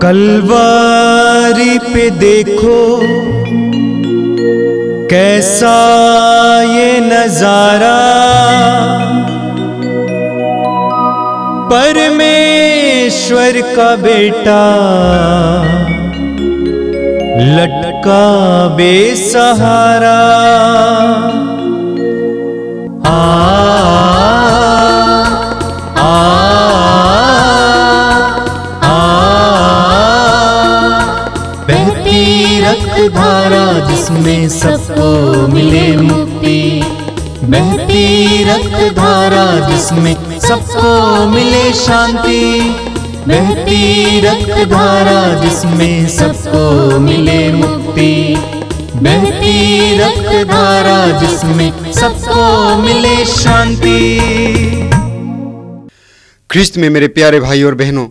कलवारी पे देखो कैसा ये नजारा, परमेश्वर का बेटा लटका बेसहारा। बहती रक्तधारा जिसमें सबको मिले मुक्ति, बहती रक्तधारा जिसमें सबको मिले शांति, बहती रक्तधारा जिसमें सबको मिले मुक्ति, बहती रक्तधारा जिसमें सबको मिले शांति। ख्रिस्त में मेरे प्यारे भाई और बहनों,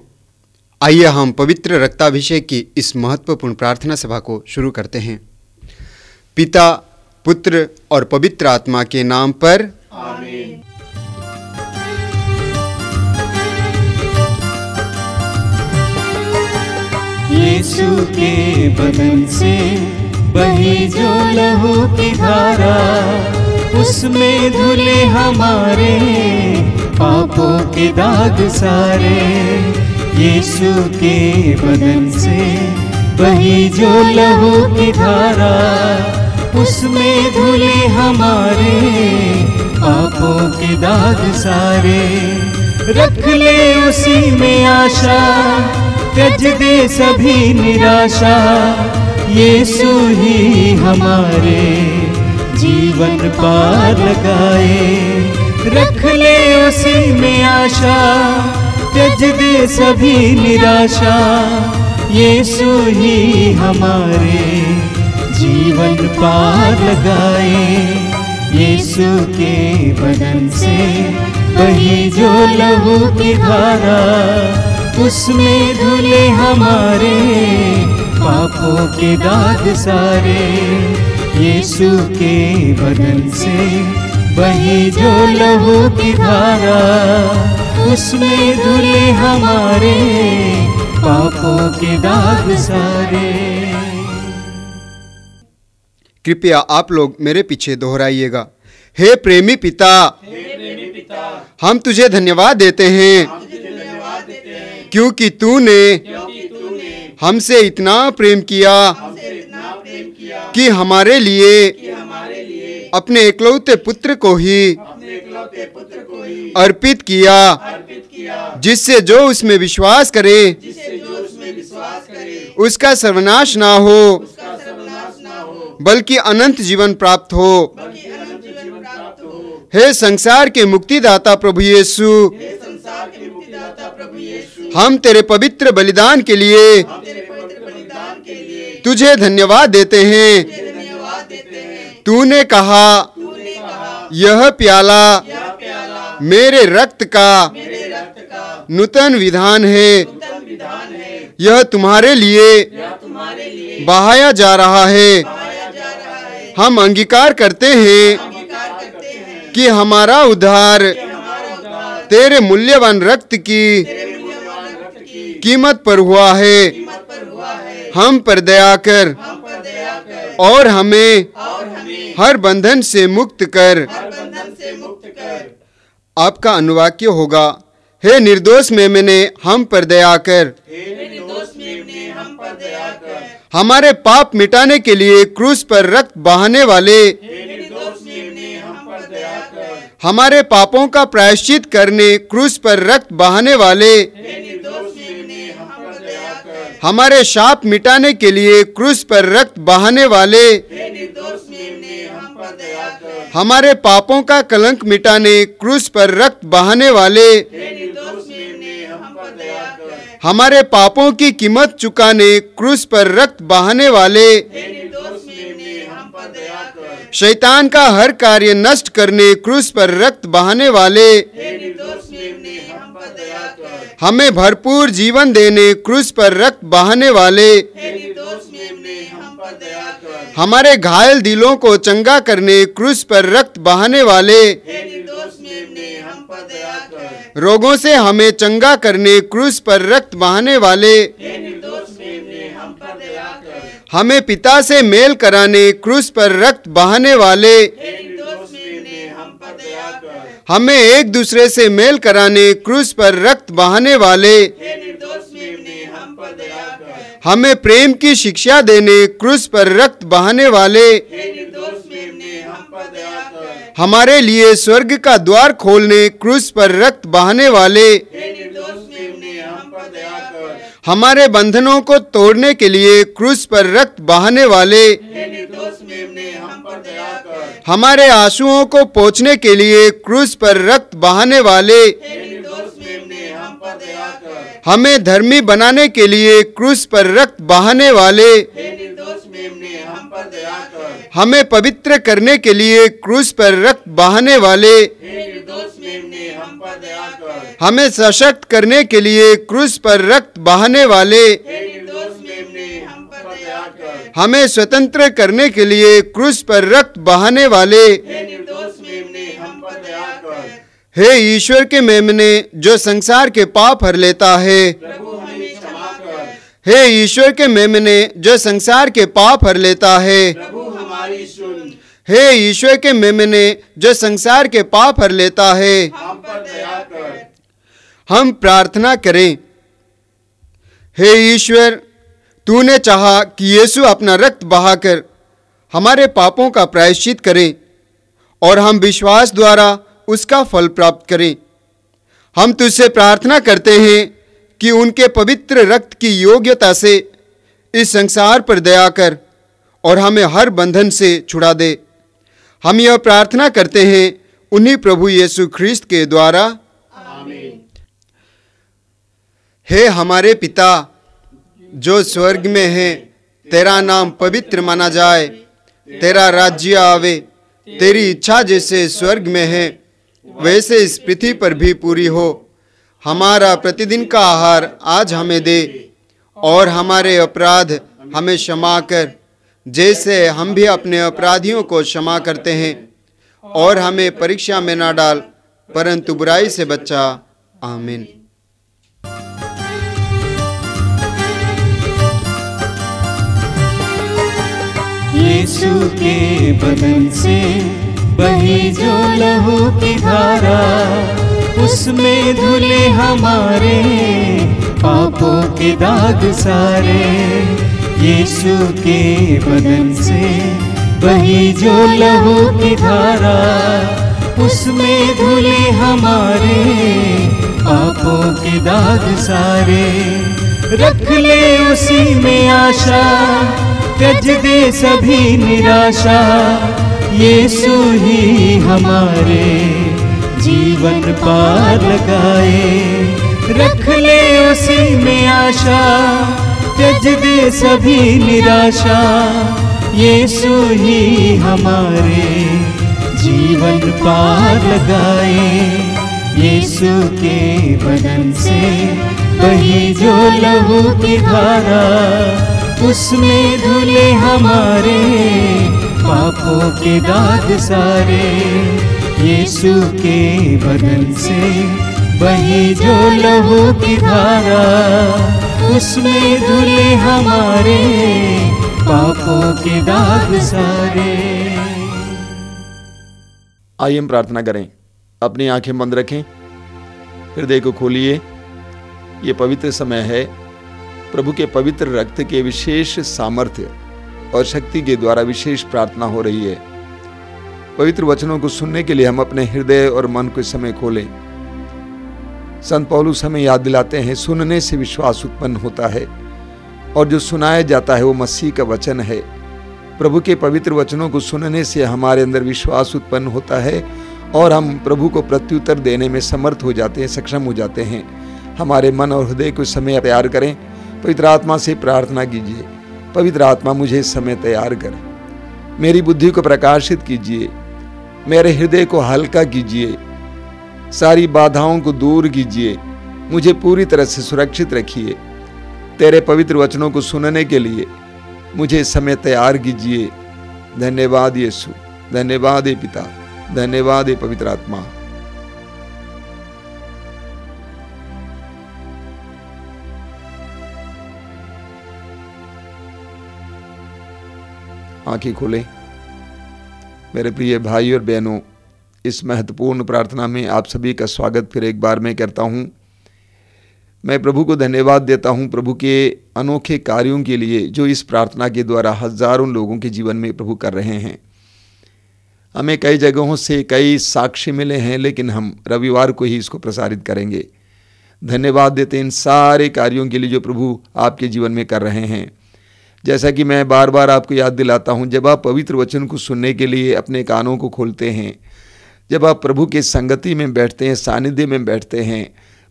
आइए हम पवित्र रक्ताभिषेक की इस महत्वपूर्ण प्रार्थना सभा को शुरू करते हैं। पिता, पुत्र और पवित्र आत्मा के नाम पर आमीन। यीशु के बदन से बही जो लहू की धारा, उसमें धुले हमारे पापों के दाग सारे। यीशु के बदन से बही जो लहू की धारा, उसमें धुले हमारे पापों के दाग सारे। रख ले उसी में आशा, त्यज दे सभी निराशा, यीशु ही हमारे जीवन पार लगाए। रख ले उसी में आशा, त्यज दे सभी निराशा, यीशु ही हमारे जीवन पार लगाए। यीशु के बदन से बही जो लहू की धारा, उसमें धुले हमारे पापों के दाग सारे। यीशु के बदन से बही जो लहू की धारा, उसमें धुले हमारे पापों के दाग सारे। कृपया आप लोग मेरे पीछे दोहराइएगा। हे प्रेमी पिता, हम तुझे धन्यवाद देते हैं क्योंकि तूने हमसे इतना प्रेम किया कि हमारे लिए अपने एकलौते पुत्र को ही अर्पित किया, जिससे जो उसमें विश्वास करे उसका सर्वनाश ना हो बल्कि अनंत जीवन प्राप्त हो। हे संसार के मुक्तिदाता प्रभु यीशु, हम तेरे पवित्र बलिदान के लिए तुझे धन्यवाद देते हैं। तूने कहा, यह प्याला मेरे रक्त का नूतन विधान है, यह तुम्हारे लिए बहाया जा रहा है। हम अंगीकार करते हैं कि हमारा उद्धार तेरे मूल्यवान रक्त की कीमत पर हुआ है। हम पर दया कर और हमें हर बंधन से मुक्त कर। आपका अनुवाक्य होगा, हे निर्दोष मेमने हम पर दया कर। हमारे पाप मिटाने के लिए क्रूस पर रक्त बहाने वाले, हमारे पापों का प्रायश्चित करने क्रूस पर रक्त बहाने वाले, हमारे शाप मिटाने के लिए क्रूस पर रक्त बहाने वाले, हमारे पापों का कलंक मिटाने क्रूस पर रक्त बहाने वाले, हमारे पापों की कीमत चुकाने क्रूस पर रक्त बहाने वाले, शैतान का हर कार्य नष्ट करने क्रूस पर रक्त बहाने वाले, हमें भरपूर जीवन देने क्रूस पर रक्त बहाने वाले, हमारे घायल दिलों को चंगा करने क्रूस पर रक्त बहाने वाले, रोगों से हमें चंगा करने क्रूस पर रक्त बहाने वाले, हमें पिता से मेल कराने क्रूस पर रक्त बहाने वाले, हमें एक दूसरे से मेल कराने क्रूस पर रक्त बहाने वाले, हमें प्रेम की शिक्षा देने क्रूस पर रक्त बहाने वाले, हमारे लिए स्वर्ग का द्वार खोलने क्रूस पर रक्त बहाने वाले, हमारे बंधनों को तोड़ने के लिए क्रूस पर रक्त बहाने वाले, हमारे आंसुओं को पोंछने के लिए क्रूस पर रक्त बहाने वाले, हमें धर्मी बनाने के लिए क्रूस पर रक्त बहाने वाले, हमें पवित्र करने के लिए क्रूस पर रक्त बहाने वाले, हमें सशक्त करने के लिए क्रूस पर रक्त बहाने वाले, हमें स्वतंत्र करने के लिए क्रूस पर रक्त बहाने वाले, हे ईश्वर के मेमने जो संसार के पाप हर लेता है, हे ईश्वर के मेमने जो संसार के पाप हर लेता है, हे ईश्वर के मेमने जो संसार के पाप हर लेता है, हम प्रार्थना करें। हे ईश्वर, तूने चाहा कि यीशु अपना रक्त बहाकर हमारे पापों का प्रायश्चित करे और हम विश्वास द्वारा उसका फल प्राप्त करें। हम तुझसे प्रार्थना करते हैं कि उनके पवित्र रक्त की योग्यता से इस संसार पर दया कर और हमें हर बंधन से छुड़ा दे। हम यह प्रार्थना करते हैं उन्हीं प्रभु यीशु ख्रिस्त के द्वारा, आमीन। हे हमारे पिता जो स्वर्ग में है, तेरा नाम पवित्र माना जाए, तेरा राज्य आवे, तेरी इच्छा जैसे स्वर्ग में है वैसे इस पृथ्वी पर भी पूरी हो। हमारा प्रतिदिन का आहार आज हमें दे और हमारे अपराध हमें क्षमा कर, जैसे हम भी अपने अपराधियों को क्षमा करते हैं, और हमें परीक्षा में ना डाल परंतु बुराई से बचा। आमीन। यीशु के बदन से बही जो लहू की धारा, उसमें धुले हमारे पापों के दाग सारे। यीशु के बदन से बही जो लहू की धारा, उसमें धुले हमारे पापों के दाग सारे। रख ले उसी में आशा, त्यज दे सभी निराशा, यीशु ही हमारे जीवन पार लगाए। रख ले उसी में आशा, त्यज दे सभी निराशा, यीशु ही हमारे जीवन पार लगाए। यीशु के बदन से बही जो लहू की धारा, उसमें धुले हमारे पापों के दाग सारे। यीशु के बदन से बही जो लहू की धारा, उसमें धुले हमारे पापों के दाग सारे। आइए हम प्रार्थना करें। अपनी आंखें बंद रखें, हृदय को खोलिए। ये पवित्र समय है, प्रभु के पवित्र रक्त के विशेष सामर्थ्य और शक्ति के द्वारा विशेष प्रार्थना हो रही है। पवित्र वचनों को सुनने के लिए हम अपने हृदय और मन को इस समय खोलें। संत पौलुस हमें याद दिलाते हैं, सुनने से विश्वास उत्पन्न होता है और जो सुनाया जाता है वो मसीह का वचन है। प्रभु के पवित्र वचनों को सुनने से हमारे अंदर विश्वास उत्पन्न होता है और हम प्रभु को प्रत्युत्तर देने में समर्थ हो जाते हैं, सक्षम हो जाते हैं। हमारे मन और हृदय को इस समय तैयार करें। पवित्र आत्मा से प्रार्थना कीजिए, पवित्र आत्मा मुझे इस समय तैयार कर, मेरी बुद्धि को प्रकाशित कीजिए, मेरे हृदय को हल्का कीजिए, सारी बाधाओं को दूर कीजिए, मुझे पूरी तरह से सुरक्षित रखिए। तेरे पवित्र वचनों को सुनने के लिए मुझे इस समय तैयार कीजिए। धन्यवाद यीशु, धन्यवाद हे पिता, धन्यवाद हे पवित्र आत्मा। आंखें खोलें। मेरे प्रिय भाई और बहनों, इस महत्वपूर्ण प्रार्थना में आप सभी का स्वागत फिर एक बार मैं करता हूं। मैं प्रभु को धन्यवाद देता हूं प्रभु के अनोखे कार्यों के लिए जो इस प्रार्थना के द्वारा हजारों लोगों के जीवन में प्रभु कर रहे हैं। हमें कई जगहों से कई साक्ष्य मिले हैं, लेकिन हम रविवार को ही इसको प्रसारित करेंगे। धन्यवाद देते हैं इन सारे कार्यों के लिए जो प्रभु आपके जीवन में कर रहे हैं। जैसा कि मैं बार बार आपको याद दिलाता हूं, जब आप पवित्र वचन को सुनने के लिए अपने कानों को खोलते हैं, जब आप प्रभु के संगति में बैठते हैं, सानिध्य में बैठते हैं,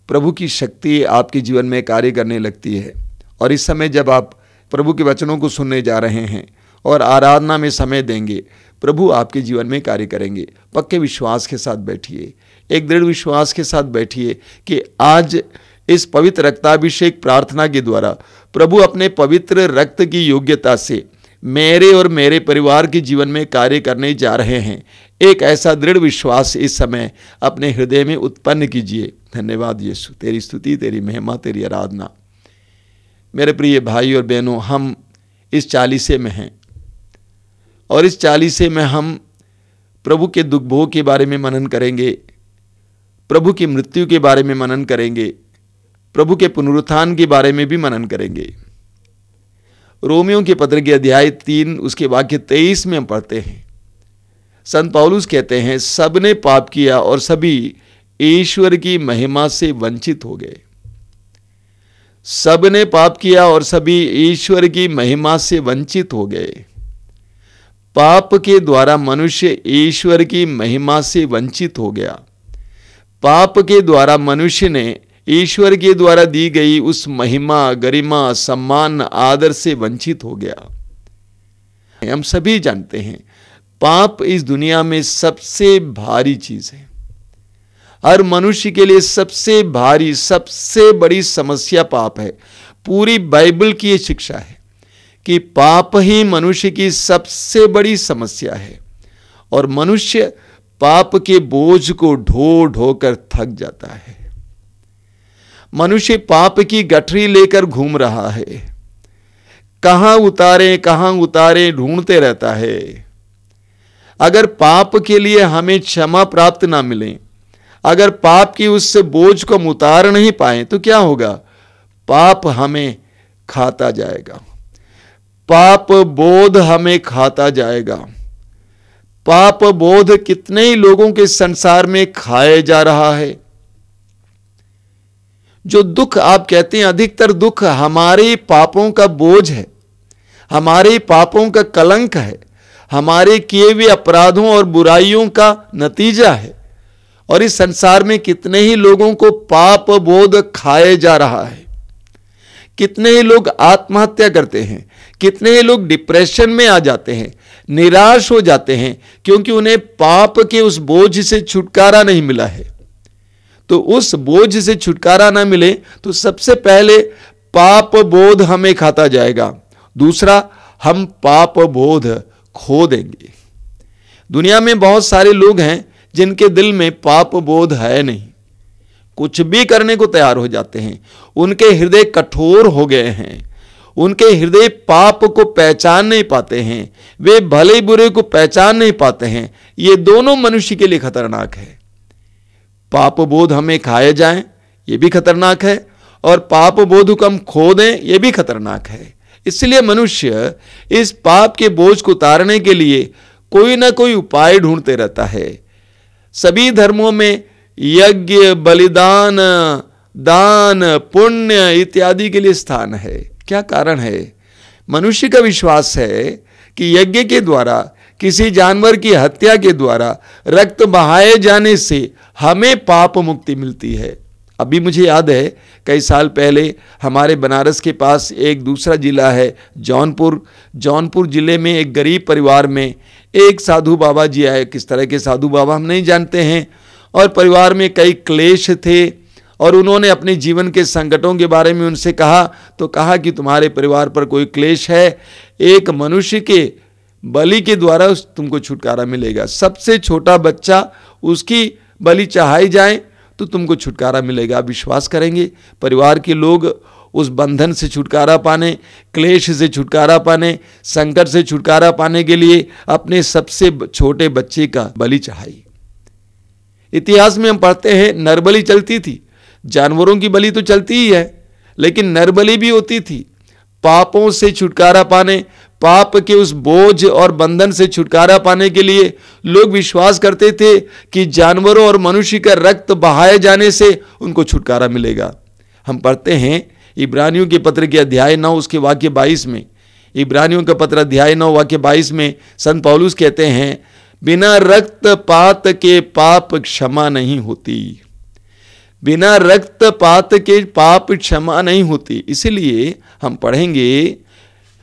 प्रभु की शक्ति आपके जीवन में कार्य करने लगती है। और इस समय जब आप प्रभु के वचनों को सुनने जा रहे हैं और आराधना में समय देंगे, प्रभु आपके जीवन में कार्य करेंगे। पक्के विश्वास के साथ बैठिए, एक दृढ़ विश्वास के साथ बैठिए कि आज इस पवित्र रक्ताभिषेक प्रार्थना के द्वारा प्रभु अपने पवित्र रक्त की योग्यता से मेरे और मेरे परिवार के जीवन में कार्य करने जा रहे हैं। एक ऐसा दृढ़ विश्वास इस समय अपने हृदय में उत्पन्न कीजिए। धन्यवाद यीशु, तेरी स्तुति, तेरी महिमा, तेरी आराधना। मेरे प्रिय भाई और बहनों, हम इस 40 में हैं और इस 40 में हम प्रभु के दुख भोग के बारे में मनन करेंगे, प्रभु की मृत्यु के बारे में मनन करेंगे, प्रभु के पुनरुत्थान के बारे में भी मनन करेंगे। रोमियों के पत्र के अध्याय 3 उसके वाक्य 23 में हम पढ़ते हैं, संत पौलुस कहते हैं, सबने पाप किया और सभी ईश्वर की महिमा से वंचित हो गए। सबने पाप किया और सभी ईश्वर की महिमा से वंचित हो गए। पाप के द्वारा मनुष्य ईश्वर की महिमा से वंचित हो गया। पाप के द्वारा मनुष्य ने ईश्वर के द्वारा दी गई उस महिमा, गरिमा, सम्मान, आदर से वंचित हो गया। हम सभी जानते हैं पाप इस दुनिया में सबसे भारी चीज है। हर मनुष्य के लिए सबसे भारी, सबसे बड़ी समस्या पाप है। पूरी बाइबल की ये शिक्षा है कि पाप ही मनुष्य की सबसे बड़ी समस्या है और मनुष्य पाप के बोझ को ढो ढो कर थक जाता है। मनुष्य पाप की गठरी लेकर घूम रहा है, कहां उतारे ढूंढते रहता है। अगर पाप के लिए हमें क्षमा प्राप्त ना मिले, अगर पाप की उस बोझ को हम उतार नहीं पाए तो क्या होगा? पाप हमें खाता जाएगा, पाप बोध हमें खाता जाएगा। पाप बोध कितने ही लोगों के संसार में खाए जा रहा है। जो दुख आप कहते हैं, अधिकतर दुख हमारे पापों का बोझ है, हमारे पापों का कलंक है, हमारे किए हुए अपराधों और बुराइयों का नतीजा है। और इस संसार में कितने ही लोगों को पाप बोध खाए जा रहा है। कितने ही लोग आत्महत्या करते हैं, कितने ही लोग डिप्रेशन में आ जाते हैं, निराश हो जाते हैं, क्योंकि उन्हें पाप के उस बोझ से छुटकारा नहीं मिला है। तो उस बोझ से छुटकारा ना मिले तो सबसे पहले पाप बोध हमें खाता जाएगा, दूसरा हम पाप बोध खो देंगे। दुनिया में बहुत सारे लोग हैं जिनके दिल में पाप बोध है नहीं, कुछ भी करने को तैयार हो जाते हैं। उनके हृदय कठोर हो गए हैं, उनके हृदय पाप को पहचान नहीं पाते हैं, वे भले बुरे को पहचान नहीं पाते हैं। ये दोनों मनुष्य के लिए खतरनाक है। पाप बोध हमें खाए जाएं, ये भी खतरनाक है, और पाप बोध को हम खो दें, ये भी खतरनाक है। इसलिए मनुष्य इस पाप के बोझ को उतारने के लिए कोई ना कोई उपाय ढूंढते रहता है। सभी धर्मों में यज्ञ, बलिदान, दान, पुण्य इत्यादि के लिए स्थान है। क्या कारण है? मनुष्य का विश्वास है कि यज्ञ के द्वारा, किसी जानवर की हत्या के द्वारा रक्त बहाए जाने से हमें पाप मुक्ति मिलती है। अभी मुझे याद है कई साल पहले हमारे बनारस के पास एक दूसरा जिला है जौनपुर जिले में एक गरीब परिवार में एक साधु बाबा जी आए। किस तरह के साधु बाबा हम नहीं जानते हैं, और परिवार में कई क्लेश थे, और उन्होंने अपने जीवन के संकटों के बारे में उनसे कहा, तो कहा कि तुम्हारे परिवार पर कोई क्लेश है, एक मनुष्य के बलि के द्वारा तुमको छुटकारा मिलेगा। सबसे छोटा बच्चा, उसकी बलि चढ़ाई जाए तो तुमको छुटकारा मिलेगा। आप विश्वास करेंगे, परिवार के लोग उस बंधन से छुटकारा पाने, क्लेश से छुटकारा पाने, संकट से छुटकारा पाने के लिए अपने सबसे छोटे बच्चे का बलि चढ़ाई। इतिहास में हम पढ़ते हैं नरबलि चलती थी, जानवरों की बलि तो चलती ही है, लेकिन नरबलि भी होती थी। पापों से छुटकारा पाने, पाप के उस बोझ और बंधन से छुटकारा पाने के लिए लोग विश्वास करते थे कि जानवरों और मनुष्य का रक्त बहाए जाने से उनको छुटकारा मिलेगा। हम पढ़ते हैं इब्रानियों के पत्र के अध्याय 9 उसके वाक्य 22 में, इब्रानियों का पत्र अध्याय 9 वाक्य 22 में संत पौलुस कहते हैं, बिना रक्तपात के पाप क्षमा नहीं होती। बिना रक्तपात के पाप क्षमा नहीं होती। इसलिए हम पढ़ेंगे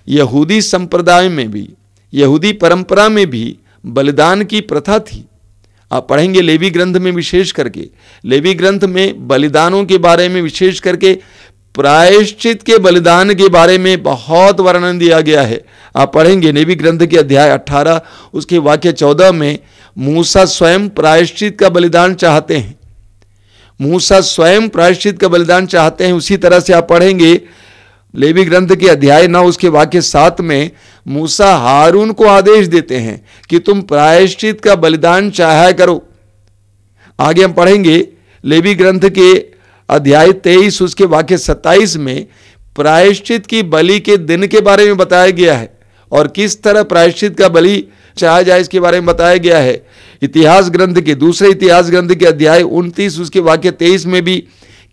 यहूदी संप्रदाय में भी, यहूदी परंपरा में भी बलिदान की प्रथा थी। आप पढ़ेंगे लेवी ग्रंथ में, विशेष करके लेवी ग्रंथ में बलिदानों के बारे में, विशेष करके प्रायश्चित के बलिदान के बारे में बहुत वर्णन दिया गया है। आप पढ़ेंगे लेवी ग्रंथ के अध्याय 18 उसके वाक्य 14 में मूसा स्वयं प्रायश्चित का बलिदान चाहते हैं। मूसा स्वयं प्रायश्चित का बलिदान चाहते हैं। उसी तरह से आप पढ़ेंगे लेवी ग्रंथ के अध्याय 9 उसके वाक्य 7 में मूसा हारून को आदेश देते हैं कि तुम प्रायश्चित का बलिदान चाहा करो। आगे हम पढ़ेंगे लेवी ग्रंथ के अध्याय 23 उसके वाक्य 27 में प्रायश्चित की बलि के दिन के बारे में बताया गया है और किस तरह प्रायश्चित का बलि चाहा जाए इसके बारे में बताया गया है। इतिहास ग्रंथ के, दूसरे इतिहास ग्रंथ के अध्याय 29 उसके वाक्य 23 में भी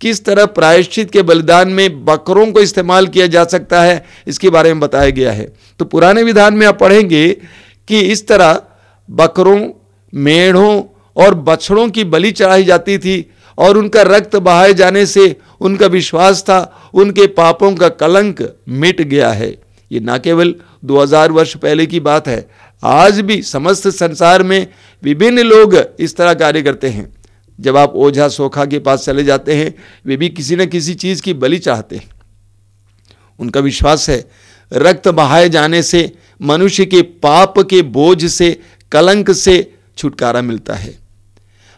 किस तरह प्रायश्चित के बलिदान में बकरों को इस्तेमाल किया जा सकता है इसके बारे में बताया गया है। तो पुराने विधान में आप पढ़ेंगे कि इस तरह बकरों, मेढ़ों और बछड़ों की बलि चढ़ाई जाती थी और उनका रक्त बहाए जाने से उनका विश्वास था उनके पापों का कलंक मिट गया है। ये न केवल 2000 वर्ष पहले की बात है, आज भी समस्त संसार में विभिन्न लोग इस तरह कार्य करते हैं। जब आप ओझा सोखा के पास चले जाते हैं, वे भी किसी न किसी चीज की बलि चाहते हैं। उनका विश्वास है रक्त बहाए जाने से मनुष्य के पाप के बोझ से, कलंक से छुटकारा मिलता है।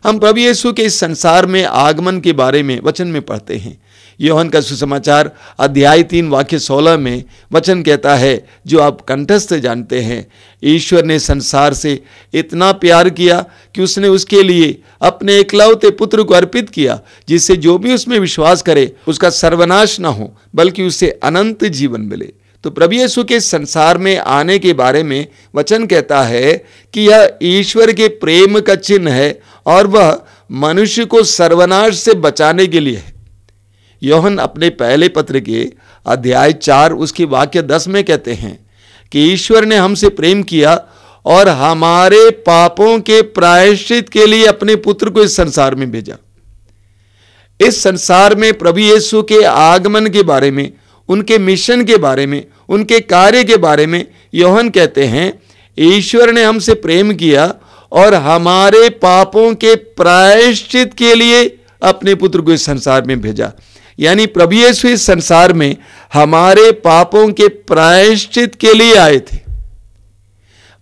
हम प्रभु यीशु के इस संसार में आगमन के बारे में वचन में पढ़ते हैं। यूहन्ना का सुसमाचार अध्याय 3 वाक्य 16 में वचन कहता है, जो आप कंठस्थ जानते हैं, ईश्वर ने संसार से इतना प्यार किया कि उसने उसके लिए अपने एकलौते पुत्र को अर्पित किया, जिससे जो भी उसमें विश्वास करे उसका सर्वनाश न हो बल्कि उसे अनंत जीवन मिले। तो प्रभु यीशु के संसार में आने के बारे में वचन कहता है कि यह ईश्वर के प्रेम का चिन्ह है और वह मनुष्य को सर्वनाश से बचाने के लिए है। यूहन्ना अपने पहले पत्र के अध्याय 4 उसके वाक्य 10 में कहते हैं कि ईश्वर ने हमसे प्रेम किया और हमारे पापों के प्रायश्चित के लिए अपने पुत्र को इस संसार में भेजा। इस संसार में प्रभु यीशु के आगमन के बारे में, उनके मिशन के बारे में, उनके कार्य के बारे में यूहन्ना कहते हैं, ईश्वर ने हमसे प्रेम किया और हमारे पापों के प्रायश्चित के लिए अपने पुत्र को इस संसार में भेजा। यानी प्रभु यीशु इस संसार में हमारे पापों के प्रायश्चित के लिए आए थे।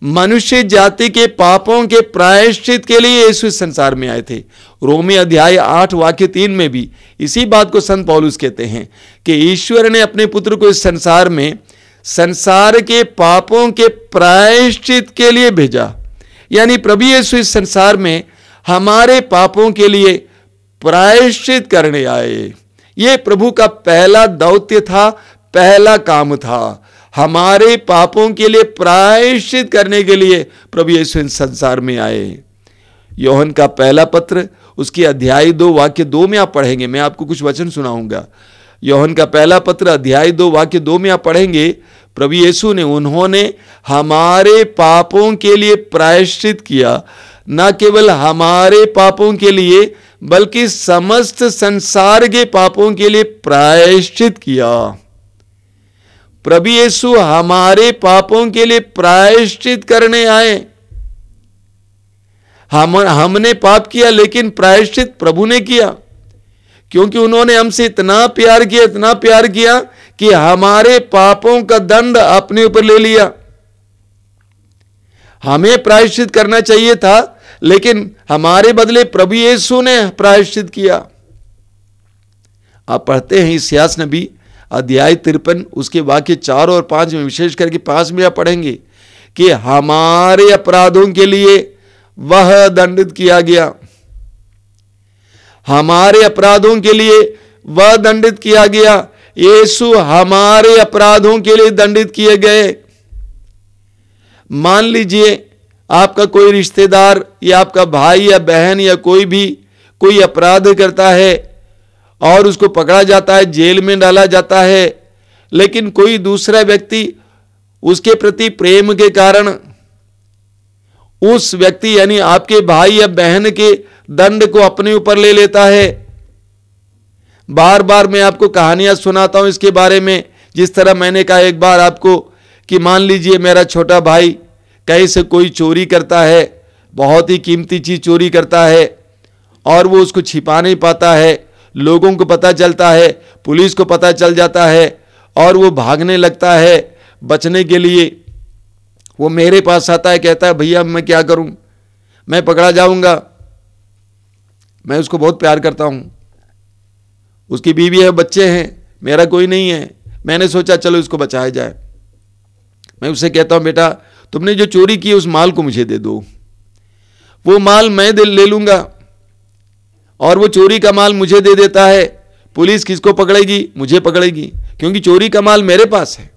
मनुष्य जाति के पापों के प्रायश्चित के लिए यीशु इस संसार में आए थे। रोमी अध्याय 8 वाक्य 3 में भी इसी बात को संत पौलुस कहते हैं कि ईश्वर ने अपने पुत्र को इस संसार में संसार के पापों के प्रायश्चित के लिए भेजा। यानी प्रभु यीशु इस संसार में हमारे पापों के लिए प्रायश्चित करने आए। ये प्रभु का पहला दौत्य था, पहला काम था, हमारे पापों के लिए प्रायश्चित करने के लिए प्रभु यीशु इस संसार में आए। यूहन्ना का पहला पत्र उसके अध्याय 2 वाक्य 2 में आप पढ़ेंगे। मैं आपको कुछ वचन सुनाऊंगा। यूहन्ना का पहला पत्र अध्याय 2 वाक्य 2 में आप पढ़ेंगे, प्रभु यीशु ने, उन्होंने हमारे पापों के लिए प्रायश्चित किया, न केवल हमारे पापों के लिए बल्कि समस्त संसार के पापों के लिए प्रायश्चित किया। प्रभु यीशु हमारे पापों के लिए प्रायश्चित करने आए। हमने पाप किया लेकिन प्रायश्चित प्रभु ने किया, क्योंकि उन्होंने हमसे इतना प्यार किया, इतना प्यार किया कि हमारे पापों का दंड अपने ऊपर ले लिया। हमें प्रायश्चित करना चाहिए था, लेकिन हमारे बदले प्रभु यीशु ने प्रायश्चित किया। आप पढ़ते हैं इस्यास नबी अध्याय 53 उसके वाक्य 4 और 5 में, विशेष करके 5 में आप पढ़ेंगे कि हमारे अपराधों के लिए वह दंडित किया गया, हमारे अपराधों के लिए वह दंडित किया गया। यीशु हमारे अपराधों के लिए दंडित किए गए। मान लीजिए आपका कोई रिश्तेदार या आपका भाई या बहन या कोई भी कोई अपराध करता है और उसको पकड़ा जाता है, जेल में डाला जाता है, लेकिन कोई दूसरा व्यक्ति उसके प्रति प्रेम के कारण उस व्यक्ति यानी आपके भाई या बहन के दंड को अपने ऊपर ले लेता है। बार बार मैं आपको कहानियां सुनाता हूं इसके बारे में, जिस तरह मैंने कहा एक बार आपको कि मान लीजिए मेरा छोटा भाई कहीं से कोई चोरी करता है, बहुत ही कीमती चीज चोरी करता है और वो उसको छिपा नहीं पाता है, लोगों को पता चलता है, पुलिस को पता चल जाता है और वो भागने लगता है। बचने के लिए वो मेरे पास आता है, कहता है भैया मैं क्या करूं, मैं पकड़ा जाऊंगा। मैं उसको बहुत प्यार करता हूं, उसकी बीवी है, बच्चे हैं, मेरा कोई नहीं है। मैंने सोचा चलो इसको बचाया जाए। मैं उससे कहता हूं बेटा तुमने जो चोरी की उस माल को मुझे दे दो, वो माल मैं ले लूंगा। और वो चोरी का माल मुझे दे देता है। पुलिस किसको पकड़ेगी? मुझे पकड़ेगी, क्योंकि चोरी का माल मेरे पास है।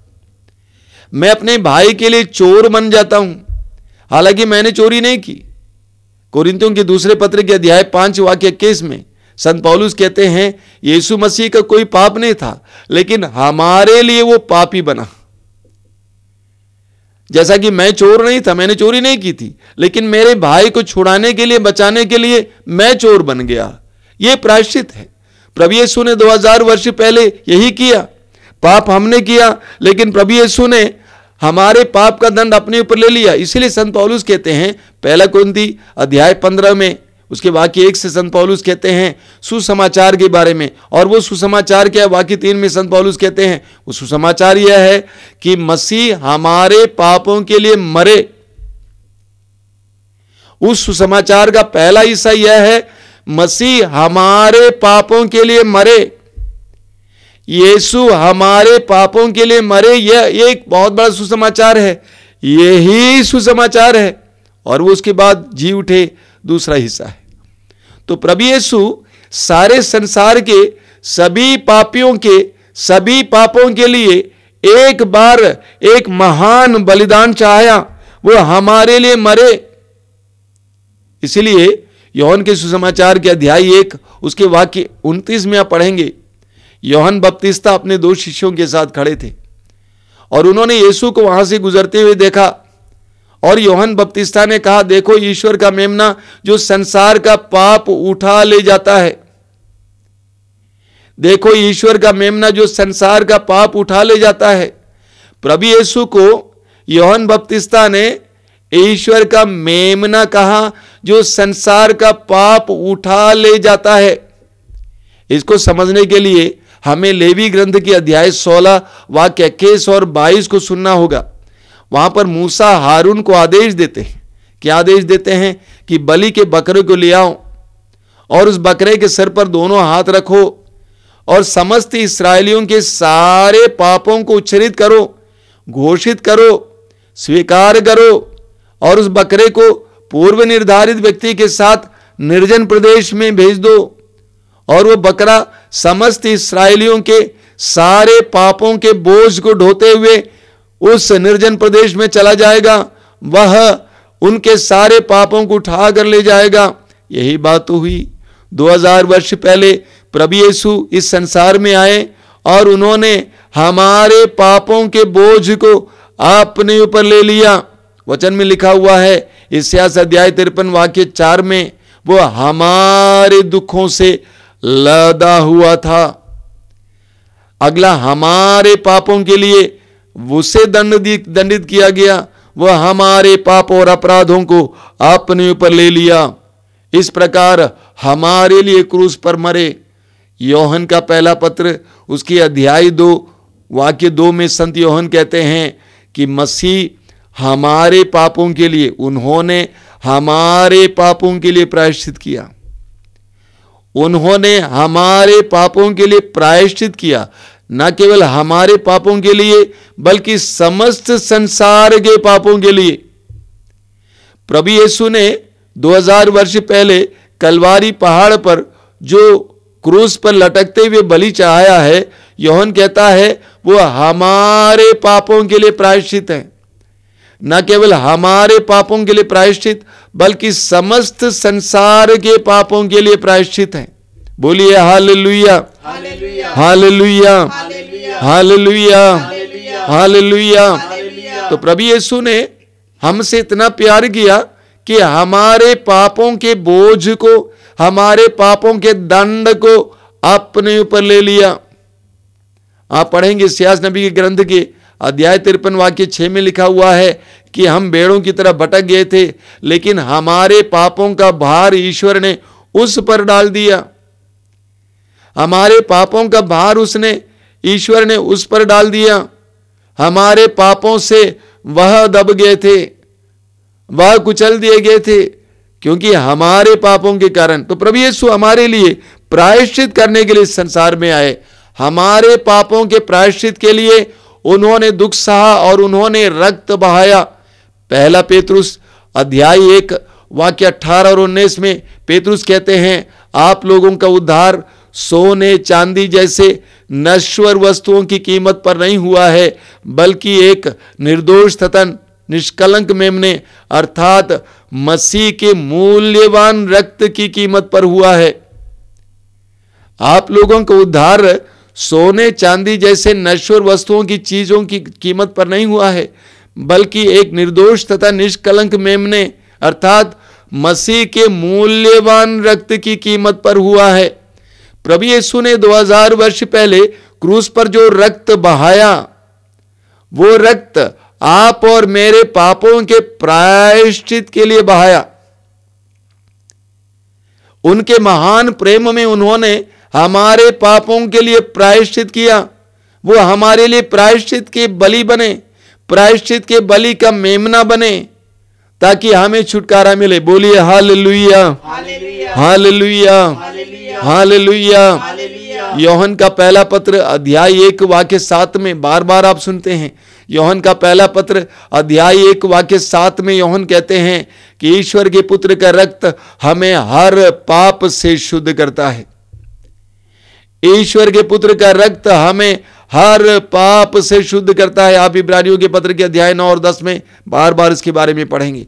मैं अपने भाई के लिए चोर बन जाता हूं, हालांकि मैंने चोरी नहीं की। कोरिन्थियों के दूसरे पत्र के अध्याय 5 वाक्य 21 में संत पौलुस कहते हैं यीशु मसीह का कोई पाप नहीं था, लेकिन हमारे लिए वो पापी बना। जैसा कि मैं चोर नहीं था, मैंने चोरी नहीं की थी, लेकिन मेरे भाई को छुड़ाने के लिए, बचाने के लिए मैं चोर बन गया। यह प्रायश्चित है। प्रभु यीशु ने 2000 वर्ष पहले यही किया। पाप हमने किया, लेकिन प्रभु यीशु ने हमारे पाप का दंड अपने ऊपर ले लिया। इसीलिए संत पौलुस कहते हैं पहला कुरिन्थी अध्याय 15 में उसके वाक्य 1 से संत पौलुस कहते हैं सुसमाचार के बारे में। और वो सुसमाचार क्या है? वाक्य 3 में संत पौलुस कहते हैं वो सुसमाचार यह है कि मसीह हमारे पापों के लिए मरे। उस सुसमाचार का पहला हिस्सा यह है मसीह हमारे पापों के लिए मरे, यीशु हमारे पापों के लिए मरे। यह एक बहुत बड़ा सुसमाचार है, यही सुसमाचार है। और वो उसके बाद जी उठे, दूसरा हिस्सा है। तो प्रभु यीशु सारे संसार के सभी पापियों के सभी पापों के लिए एक बार एक महान बलिदान चाहा, वो हमारे लिए मरे। इसलिए योहन के सुसमाचार के अध्याय 1 उसके वाक्य 29 में आप पढ़ेंगे, योहन बपतिस्ता अपने 2 शिष्यों के साथ खड़े थे और उन्होंने यीशु को वहां से गुजरते हुए देखा। और योहन बपतिस्ता ने कहा देखो ईश्वर का मेमना जो संसार का पाप उठा ले जाता है। देखो ईश्वर का मेमना जो संसार का पाप उठा ले जाता है। प्रभु यीशु को योहन बपतिस्ता ने ईश्वर का मेमना कहा जो संसार का पाप उठा ले जाता है। इसको समझने के लिए हमें लेवी ग्रंथ के अध्याय 16 वाक्य 21 और 22 को सुनना होगा। वहां पर मूसा हारून को आदेश देते हैं। क्या आदेश देते हैं? कि बलि के बकरे को ले आओ और उस बकरे के सर पर दोनों हाथ रखो और समस्त इस्राएलियों के सारे पापों को उच्छेदित करो, घोषित करो, स्वीकार करो और उस बकरे को पूर्व निर्धारित व्यक्ति के साथ निर्जन प्रदेश में भेज दो। और वो बकरा समस्त इस्राएलियों के सारे पापों के बोझ को ढोते हुए उस निर्जन प्रदेश में चला जाएगा, वह उनके सारे पापों को उठा कर ले जाएगा। यही बात तो हुई। 2000 वर्ष पहले प्रभु यीशु इस संसार में आए और उन्होंने हमारे पापों के बोझ को अपने ऊपर ले लिया। वचन में लिखा हुआ है इस्यास अध्याय 53 वाक्य 4 में, वो हमारे दुखों से लदा हुआ था। अगला हमारे पापों के लिए उसे दंडित किया गया, वह हमारे पाप और अपराधों को अपने ऊपर ले लिया। इस प्रकार हमारे लिए क्रूस पर मरे। योहन का पहला पत्र उसके अध्याय 2 वाक्य 2 में संत योहन कहते हैं कि मसीह हमारे पापों के लिए, उन्होंने हमारे पापों के लिए प्रायश्चित किया। उन्होंने हमारे पापों के लिए प्रायश्चित किया, न केवल हमारे पापों के लिए बल्कि समस्त संसार के पापों के लिए। प्रभु यीशु ने 2000 वर्ष पहले कलवारी पहाड़ पर जो क्रूस पर लटकते हुए बलि चढ़ाया है, यूहन्ना कहता है वो हमारे पापों के लिए प्रायश्चित है। न केवल हमारे पापों के लिए प्रायश्चित बल्कि समस्त संसार के पापों के लिए प्रायश्चित है। बोलिए हालेलुया, हालेलुया, हालेलुया, हालेलुया। तो प्रभु यीशु ने हमसे इतना प्यार किया कि हमारे पापों के बोझ को, हमारे पापों के दंड को अपने ऊपर ले लिया। आप पढ़ेंगे इस्यास नबी के ग्रंथ के अध्याय 53 वाक्य 6 में लिखा हुआ है कि हम भेड़ों की तरह भटक गए थे, लेकिन हमारे पापों का भार ईश्वर ने उस पर डाल दिया। हमारे पापों का भार ईश्वर ने उस पर डाल दिया। हमारे पापों से वह दब गए थे, वह कुचल दिए गए थे क्योंकि हमारे पापों के कारण। तो प्रभु यीशु हमारे लिए प्रायश्चित करने के लिए संसार में आए। हमारे पापों के प्रायश्चित के लिए उन्होंने दुख सहा और उन्होंने रक्त बहाया। पहला पेतरुस अध्याय 1 वाक्य 18 और 19 में पेतरुस कहते हैं, आप लोगों का उद्धार सोने चांदी जैसे नश्वर वस्तुओं की कीमत पर नहीं हुआ है, बल्कि एक निर्दोष तथा निष्कलंक मेमने अर्थात मसीह के मूल्यवान रक्त की कीमत पर हुआ है। आप लोगों का उद्धार सोने चांदी जैसे नश्वर वस्तुओं की चीजों की कीमत पर नहीं हुआ है, बल्कि एक निर्दोष तथा निष्कलंक मेमने अर्थात मसीह के मूल्यवान रक्त की कीमत पर हुआ है। प्रभु यीशु ने 2000 वर्ष पहले क्रूस पर जो रक्त बहाया, वो रक्त आप और मेरे पापों के प्रायश्चित के लिए बहाया। उनके महान प्रेम में उन्होंने हमारे पापों के लिए प्रायश्चित किया। वो हमारे लिए प्रायश्चित के बलि बने, प्रायश्चित के बलि का मेमना बने, ताकि हमें छुटकारा मिले। बोलिए हालेलुया, हालेलुया, हालेलुया। यूहन्ना का पहला पत्र अध्याय 1 वाक्य 7 में बार बार आप सुनते हैं। यूहन्ना का पहला पत्र अध्याय 1 वाक्य 7 में यूहन्ना कहते हैं कि ईश्वर के पुत्र का रक्त हमें हर पाप से शुद्ध करता है। ईश्वर के पुत्र का रक्त हमें हर पाप से शुद्ध करता है। आप इब्रानियों के पत्र के अध्याय 9 और 10 में बार बार इसके बारे में पढ़ेंगे।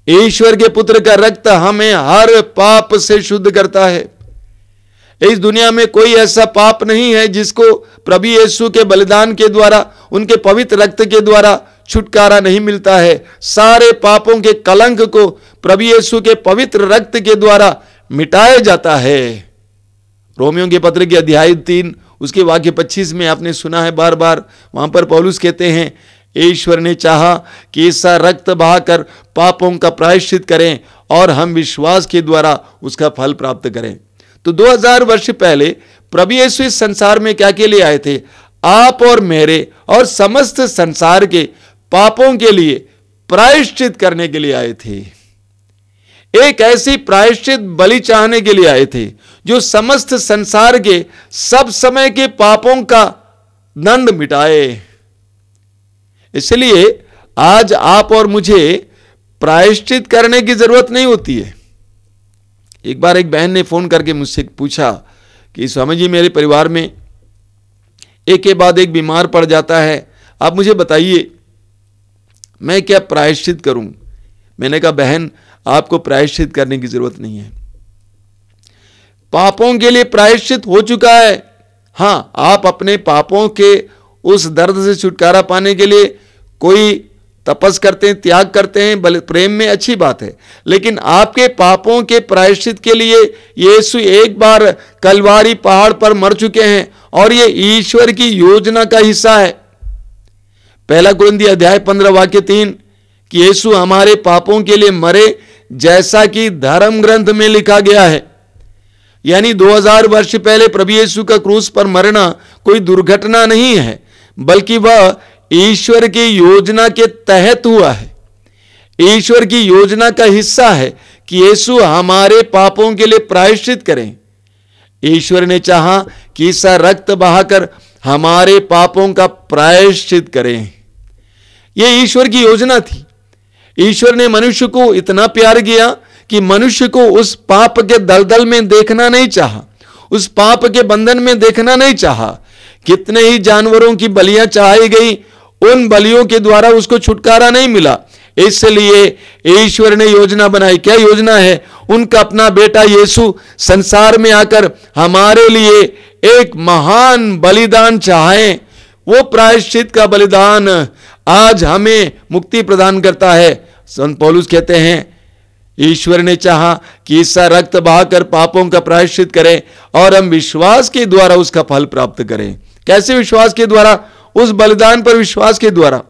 ईश्वर के पुत्र का रक्त हमें हर पाप से शुद्ध करता है। इस दुनिया में कोई ऐसा पाप नहीं है जिसको प्रभु यीशु के बलिदान के द्वारा, उनके पवित्र रक्त के द्वारा छुटकारा नहीं मिलता है। सारे पापों के कलंक को प्रभु यीशु के पवित्र रक्त के द्वारा मिटाया जाता है। रोमियों के पत्र के अध्याय 3 उसके वाक्य 25 में आपने सुना है बार बार, वहां पर पौलुस कहते हैं, ईश्वर ने चाहा कि ऐसा रक्त बहाकर पापों का प्रायश्चित करें और हम विश्वास के द्वारा उसका फल प्राप्त करें। तो 2000 वर्ष पहले प्रभु यीशु इस संसार में क्या के लिए आए थे? आप और मेरे और समस्त संसार के पापों के लिए प्रायश्चित करने के लिए आए थे। एक ऐसी प्रायश्चित बलि चाहने के लिए आए थे जो समस्त संसार के सब समय के पापों का दंड मिटाए। इसलिए आज आप और मुझे प्रायश्चित करने की जरूरत नहीं होती है। एक बार एक बहन ने फोन करके मुझसे पूछा कि स्वामी जी, मेरे परिवार में एक के बाद एक बीमार पड़ जाता है, आप मुझे बताइए मैं क्या प्रायश्चित करूं? मैंने कहा, बहन, आपको प्रायश्चित करने की जरूरत नहीं है। पापों के लिए प्रायश्चित हो चुका है। हां, आप अपने पापों के उस दर्द से छुटकारा पाने के लिए कोई तपस करते हैं, त्याग करते हैं, प्रेम में अच्छी बात है, लेकिन आपके पापों के प्रायश्चित के लिए यीशु एक बार कलवारी पहाड़ पर मर चुके हैं और ये ईश्वर की योजना का हिस्सा है। पहला कुरिन्थियों अध्याय 15 वाक्य 3 कि यीशु हमारे पापों के लिए मरे जैसा कि धर्म ग्रंथ में लिखा गया है। यानी 2000 वर्ष पहले प्रभु यीशु का क्रूस पर मरना कोई दुर्घटना नहीं है, बल्कि वह ईश्वर की योजना के तहत हुआ है। ईश्वर की योजना का हिस्सा है कि यीशु हमारे पापों के लिए प्रायश्चित करें। ईश्वर ने चाहा कि इसका रक्त बहाकर हमारे पापों का प्रायश्चित करें। यह ईश्वर की योजना थी। ईश्वर ने मनुष्य को इतना प्यार किया कि मनुष्य को उस पाप के दलदल में देखना नहीं चाहा, उस पाप के बंधन में देखना नहीं चाहा। कितने ही जानवरों की बलियां चढ़ाई गई, उन बलियों के द्वारा उसको छुटकारा नहीं मिला। इसलिए ईश्वर ने योजना बनाई। क्या योजना है? उनका अपना बेटा यीशु संसार में आकर हमारे लिए एक महान बलिदान चाहे। वो प्रायश्चित का बलिदान आज हमें मुक्ति प्रदान करता है। संत पौलुस कहते हैं, ईश्वर ने चाहा कि इसका रक्त बहाकर पापों का प्रायश्चित करें और हम विश्वास के द्वारा उसका फल प्राप्त करें। कैसे विश्वास के द्वारा? उस बलिदान पर विश्वास के द्वारा,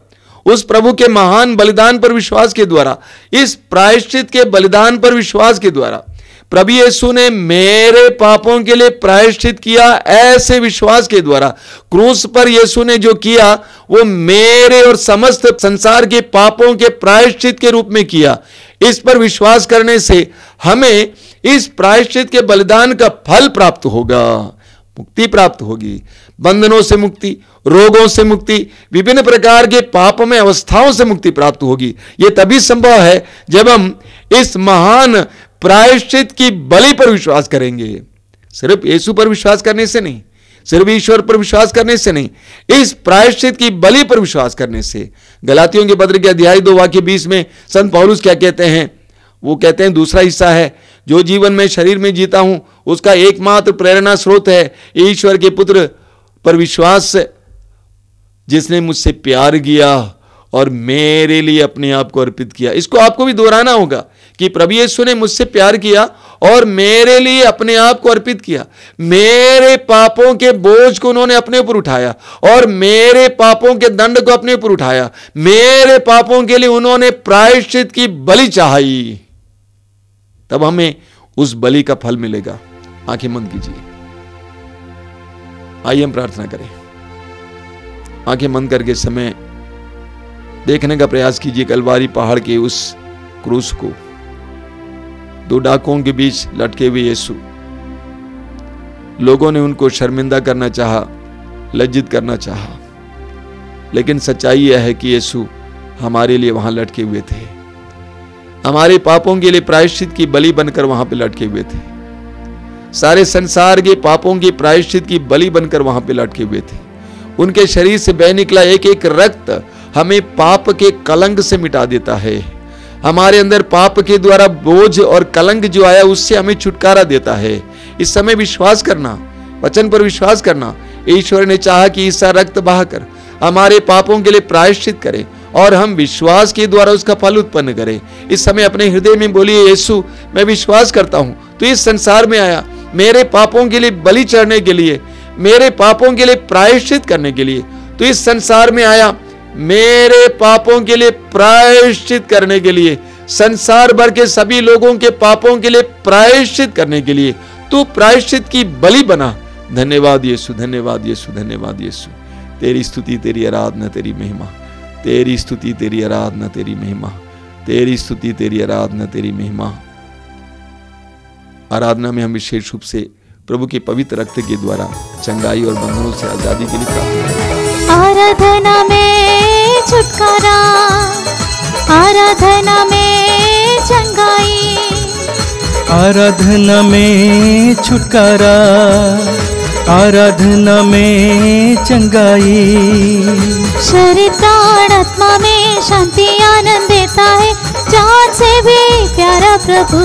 उस प्रभु के महान बलिदान पर विश्वास के द्वारा, इस प्रायश्चित के बलिदान पर विश्वास के द्वारा। प्रभु यीशु ने मेरे पापों के लिए प्रायश्चित किया, ऐसे विश्वास के द्वारा। क्रूस पर यीशु ने जो किया वो मेरे और समस्त संसार के पापों के प्रायश्चित के रूप में किया। इस पर विश्वास करने से हमें इस प्रायश्चित के बलिदान का फल प्राप्त होगा, मुक्ति प्राप्त होगी। बंधनों से मुक्ति, रोगों से मुक्ति, विभिन्न प्रकार के पाप में अवस्थाओं से मुक्ति प्राप्त होगी। यह तभी संभव है जब हम इस महान प्रायश्चित की बलि पर विश्वास करेंगे। सिर्फ यीशु पर विश्वास करने से नहीं, सिर्फ ईश्वर पर विश्वास करने से नहीं, इस प्रायश्चित की बलि पर विश्वास करने से। गलातियों के पत्र के अध्याय 2 वाक्य 20 में संत पौलुस क्या कहते हैं? वो कहते हैं, दूसरा हिस्सा है, जो जीवन में शरीर में जीता हूं उसका एकमात्र प्रेरणा स्रोत है ईश्वर के पुत्र पर विश्वास, जिसने मुझसे प्यार किया और मेरे लिए अपने आप को अर्पित किया। इसको आपको भी दोहराना होगा कि प्रभु यीशु ने मुझसे प्यार किया और मेरे लिए अपने आप को अर्पित किया। मेरे पापों के बोझ को उन्होंने अपने ऊपर उठाया और मेरे पापों के दंड को अपने ऊपर उठाया। मेरे पापों के लिए उन्होंने प्रायश्चित की बलि चाही। तब हमें उस बलि का फल मिलेगा। आंखें बंद कीजिए, आइए हम प्रार्थना करें। आंखें बंद करके समय देखने का प्रयास कीजिए कलवारी पहाड़ के उस क्रूस को। 2 डाकुओं के बीच लटके हुए यीशु। लोगों ने उनको शर्मिंदा करना चाहा, लज्जित करना चाहा, लेकिन सच्चाई यह है कि यीशु हमारे लिए वहां लटके हुए थे। हमारे पापों के लिए प्रायश्चित की बलि बनकर वहां पे लटके हुए थे। सारे संसार के पापों की प्रायश्चित की बलि बनकर वहां पे लटके हुए थे। उनके शरीर से बह निकला एक एक रक्त हमें पाप के कलंक से मिटा देता है। हमारे अंदर पाप के द्वारा बोझ और कलंक जो आया उससे हमें छुटकारा देता है। इस समय विश्वास करना, वचन पर विश्वास करना। ईश्वर ने चाहा कि इसका रक्त बहाकर हमारे पापों के लिए प्रायश्चित करे और हम विश्वास के द्वारा उसका फल उत्पन्न करें। इस समय अपने हृदय में बोलिए, यीशु मैं विश्वास करता हूं तो इस संसार में आया मेरे पापों के लिए बलि चढ़ने के लिए, मेरे पापों के लिए प्रायश्चित करने के लिए। तो इस संसार में आया मेरे पापों के लिए प्रायश्चित करने के लिए, संसार भर के सभी लोगों के पापों के लिए प्रायश्चित करने के लिए तू प्रायश्चित की बलि बना। धन्यवाद यीशु, धन्यवाद यीशु, धन्यवाद यीशु। तेरी स्तुति, तेरी आराधना, तेरी महिमा। तेरी स्तुति, तेरी आराधना, तेरी महिमा। तेरी स्तुति, तेरी आराधना, तेरी महिमा। आराधना में हम विशेष रूप से प्रभु के पवित्र रक्त के द्वारा चंगाई और बंधनों से आजादी के लिए प्रार्थना करते हैं। आराधना में छुटकारा, आराधना में चंगाई, आराधना में छुटकारा, आराधना में चंगाई। शरीर प्राण आत्मा में शांति आनंद देता है, जान से भी प्यारा प्रभु।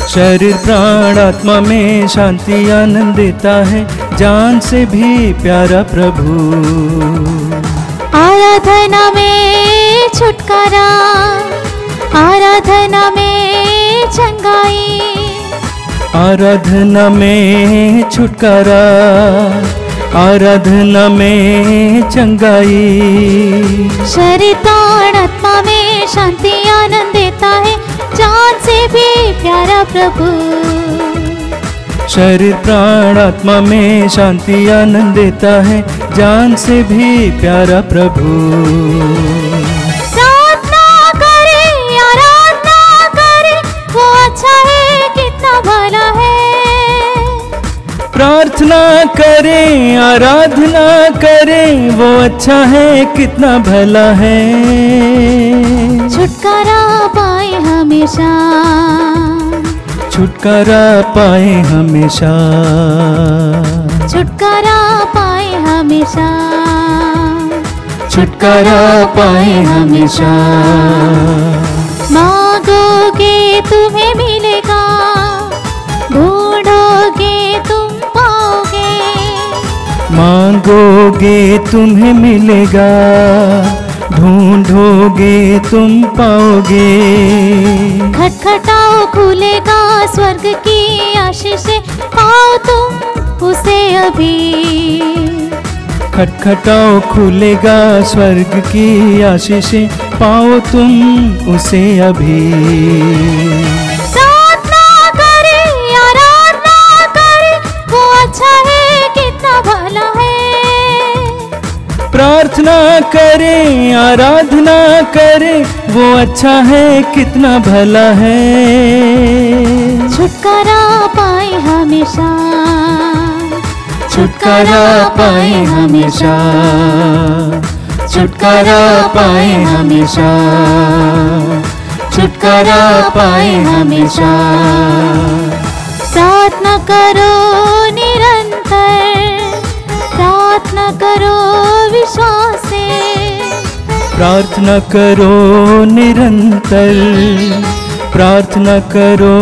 शरीर प्राण आत्मा में शांति आनंद देता है, जान से भी प्यारा प्रभु। आराधना में छुटकारा, आराधना में चंगाई, आराधना में छुटकारा, आराधना में चंगाई। शरीर प्राण आत्मा में शांति आनंद देता है, जान से भी प्यारा प्रभु। शरीर प्राण आत्मा में शांति आनंद देता है, जान से भी प्यारा प्रभु। प्रार्थना करे, आराधना करे, वो अच्छा है कितना भला है। प्रार्थना करें आराधना करें, वो अच्छा है कितना भला है। छुटकारा पाए हमेशा, छुटकारा पाए हमेशा, छुटकारा पाए हमेशा, छुटकारा पाए हमेशा। मांगोगे तुम्हें मिलेगा, ढूंढोगे तुम पाओगे, मांगोगे तुम्हें मिलेगा, ढूंढोगे तुम पाओगे। खटखटाओ खुलेगा स्वर्ग की आशीषें, पाओ तुम उसे अभी। खटखटाओ खुलेगा स्वर्ग की आशीषें, पाओ तुम उसे अभी। प्रार्थना करे आराधना करे, वो अच्छा है कितना भला है। प्रार्थना करें आराधना करें, वो अच्छा है कितना भला है। छुटकारा पाए हमेशा, छुटकारा पाए हमेशा, छुटकारा पाए हमेशा, छुटकारा पाए हमेशा। प्रार्थना करो निरंतर, प्रार्थना करो विश्वास से, प्रार्थना करो निरंतर, प्रार्थना करो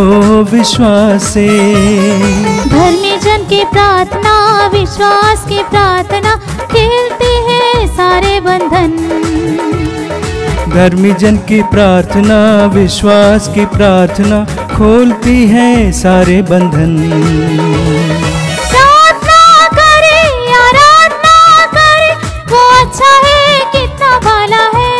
विश्वास से। धर्मी जन की प्रार्थना विश्वास की प्रार्थना, खिलती है सारे बंधन। धर्मी जन की प्रार्थना विश्वास की प्रार्थना, खोलती है सारे बंधन। प्रार्थना करे आराधना करे, वो अच्छा है कितना भला है।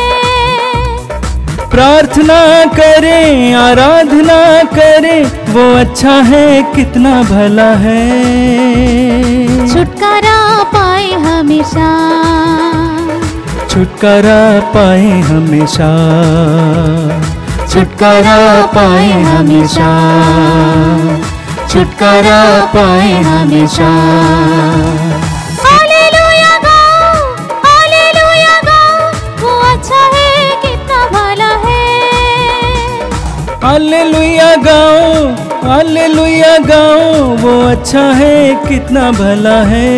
प्रार्थना करें आराधना करें, वो अच्छा है कितना भला है। छुटकारा पाए हमेशा, छुटकारा पाए हमेशा, छुटकारा पाए हमेशा, छुटकारा पाए हमेशा। हालेलुया गाओ, हालेलुया गाओ, वो अच्छा है कितना भला है। हालेलुया गाओ, हालेलुया गाओ, वो अच्छा है कितना भला है।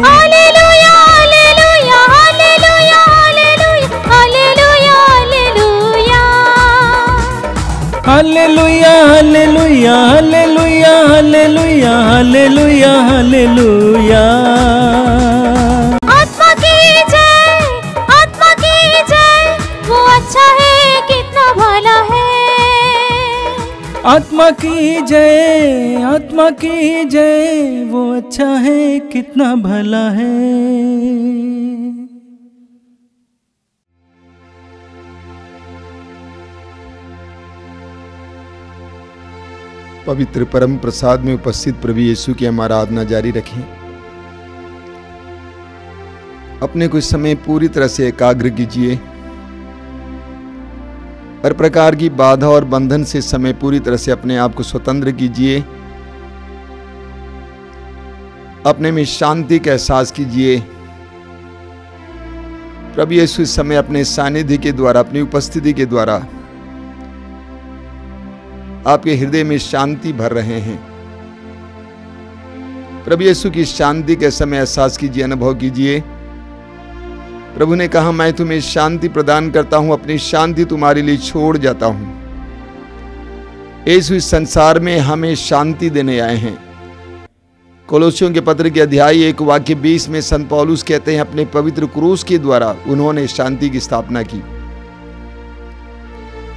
हालेलुया हालेलुया हालेलुया हालेलुया हालेलुया हालेलुया, हालेलुया हालेलुया हालेलुया हालेलुया हालेलुया हालेलुया। आत्मा की जय, आत्मा की जय, वो अच्छा है कितना भला है। आत्मा की जय, आत्मा की जय, वो अच्छा है कितना भला है। पवित्र परम प्रसाद में उपस्थित प्रभु यीशु की हम आराधना जारी रखें। अपने कुछ समय पूरी तरह से एकाग्र कीजिए। हर प्रकार की बाधा और बंधन से समय पूरी तरह से अपने आप को स्वतंत्र कीजिए। अपने में शांति का एहसास कीजिए। प्रभु यीशु इस समय अपने सानिध्य के द्वारा, अपनी उपस्थिति के द्वारा आपके हृदय में शांति भर रहे हैं। प्रभु यीशु की शांति के समय एहसास कीजिए, अनुभव कीजिए। प्रभु ने कहा, मैं तुम्हें शांति प्रदान करता हूं, अपनी शांति तुम्हारे लिए छोड़ जाता हूं। यीशु इस संसार में हमें शांति देने आए हैं। कोलोसियों के पत्र के अध्याय 1 वाक्य 20 में संत पौलुस कहते हैं, अपने पवित्र क्रूस के द्वारा उन्होंने शांति की स्थापना की।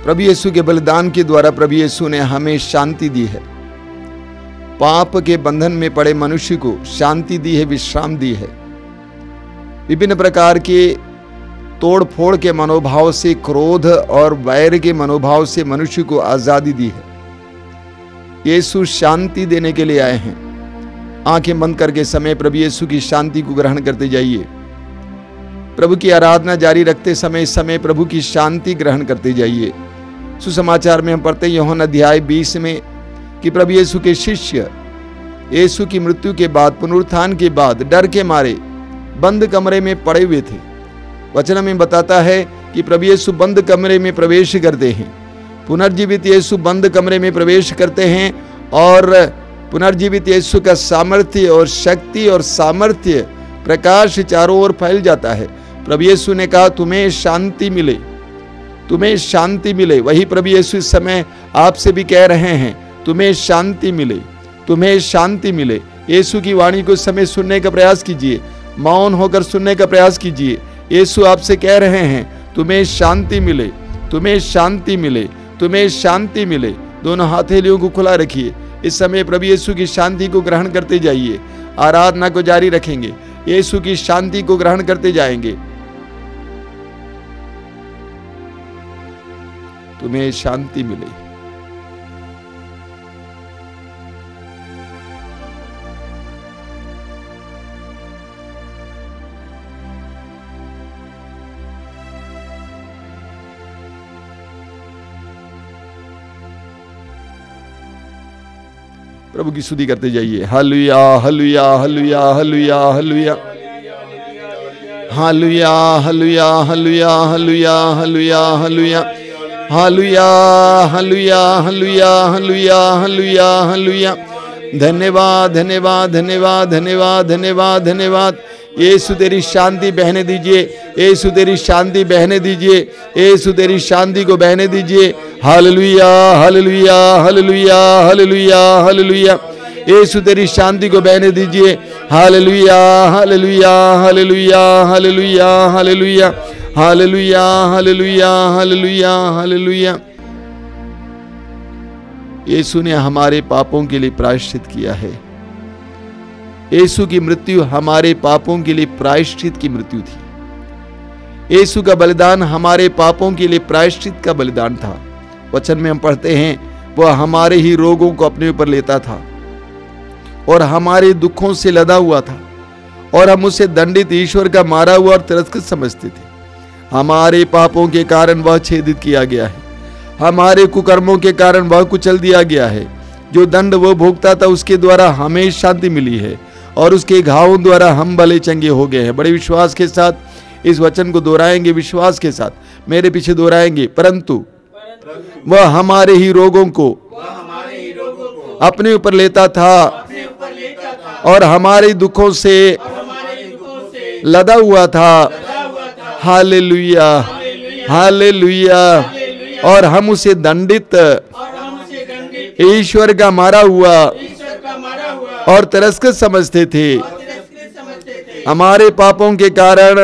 प्रभु यीशु के बलिदान के द्वारा प्रभु यीशु ने हमें शांति दी है। पाप के बंधन में पड़े मनुष्य को शांति दी है, विश्राम दी है। विभिन्न प्रकार के तोड़ फोड़ के मनोभाव से, क्रोध और वैर के मनोभाव से मनुष्य को आजादी दी है। यीशु शांति देने के लिए आए हैं। आंखें बंद करके समय प्रभु यीशु की शांति को ग्रहण करते जाइए। प्रभु की आराधना जारी रखते समय प्रभु की शांति ग्रहण करते जाइए। सुसमाचार में हम पढ़ते हैं यूहन्ना अध्याय 20 में कि प्रभु यीशु के शिष्य यीशु की मृत्यु के बाद, पुनरुत्थान के बाद डर के मारे बंद कमरे में पड़े हुए थे। वचन में बताता है कि प्रभु यीशु बंद कमरे में प्रवेश करते हैं। पुनर्जीवित यीशु बंद कमरे में प्रवेश करते हैं और पुनर्जीवित यीशु का सामर्थ्य और शक्ति और सामर्थ्य प्रकाश चारों ओर फैल जाता है। प्रभु यीशु ने कहा तुम्हें शांति मिले, तुम्हें शांति मिले। वही प्रभु यीशु इस समय आपसे भी कह रहे हैं, तुम्हें शांति मिले, तुम्हें शांति मिले। यीशु की वाणी को इस समय सुनने का प्रयास कीजिए, मौन होकर सुनने का प्रयास कीजिए। यीशु आपसे कह रहे हैं तुम्हें शांति मिले, तुम्हें शांति मिले, तुम्हें शांति मिले। दोनों हथेलियों को खुला रखिए। इस समय प्रभु यीशु की शांति को ग्रहण करते जाइए। आराधना को जारी रखेंगे, यीशु की शांति को ग्रहण करते जाएंगे। तुम्हें शांति मिले। प्रभु की स्तुति करते जाइए। हालेलुया हालेलुया हालेलुया हालेलुया हालेलुया हालेलुया हालेलुया हालेलुया हालेलुया हालेलुया हालेलुया हालेलुया हालेलुया हालेलुया हालेलुया हालेलुया। धन्यवाद धन्यवाद धन्यवाद धन्यवाद धन्यवाद धन्यवाद। यीशु तेरी शांति बहने दीजिए, यीशु तेरी शांति बहने दीजिए, यीशु तेरी शांति को बहने दीजिए। हालेलुया हालेलुया हालेलुया हालेलुया हालेलुया। यीशु तेरी शांति को बहने दीजिए। हालेलुया हालेलुया हालेलुया हालेलुया हालेलुया हालेलुया हालेलुया हालेलुया हालेलुया। यीशु ने हमारे पापों के लिए प्रायश्चित किया है। यीशु की मृत्यु हमारे पापों के लिए प्रायश्चित की मृत्यु थी। यीशु का बलिदान हमारे पापों के लिए प्रायश्चित का बलिदान था। वचन में हम पढ़ते हैं वह हमारे ही रोगों को अपने ऊपर लेता था और हमारे दुखों से लदा हुआ था, और हम उसे दंडित, ईश्वर का मारा हुआ और तिरस्कृत समझते थे। हमारे पापों के कारण वह छेदित किया गया है, हमारे कुकर्मों के कारण वह कुचल दिया गया है। जो दंड वो भोगता था उसके द्वारा हमें शांति मिली है, और उसके घावों द्वारा हम भले चंगे हो गए हैं। बड़े विश्वास के साथ इस वचन को दोहराएंगे, विश्वास के साथ मेरे पीछे दोहराएंगे। परंतु वह हमारे ही रोगों को अपने ऊपर लेता था और हमारे दुखों से लदा हुआ था। Hallelujah hallelujah. और हम उसे दंडित, ईश्वर का मारा हुआ और तिरस्कृत समझते थे। हमारे पापों के कारण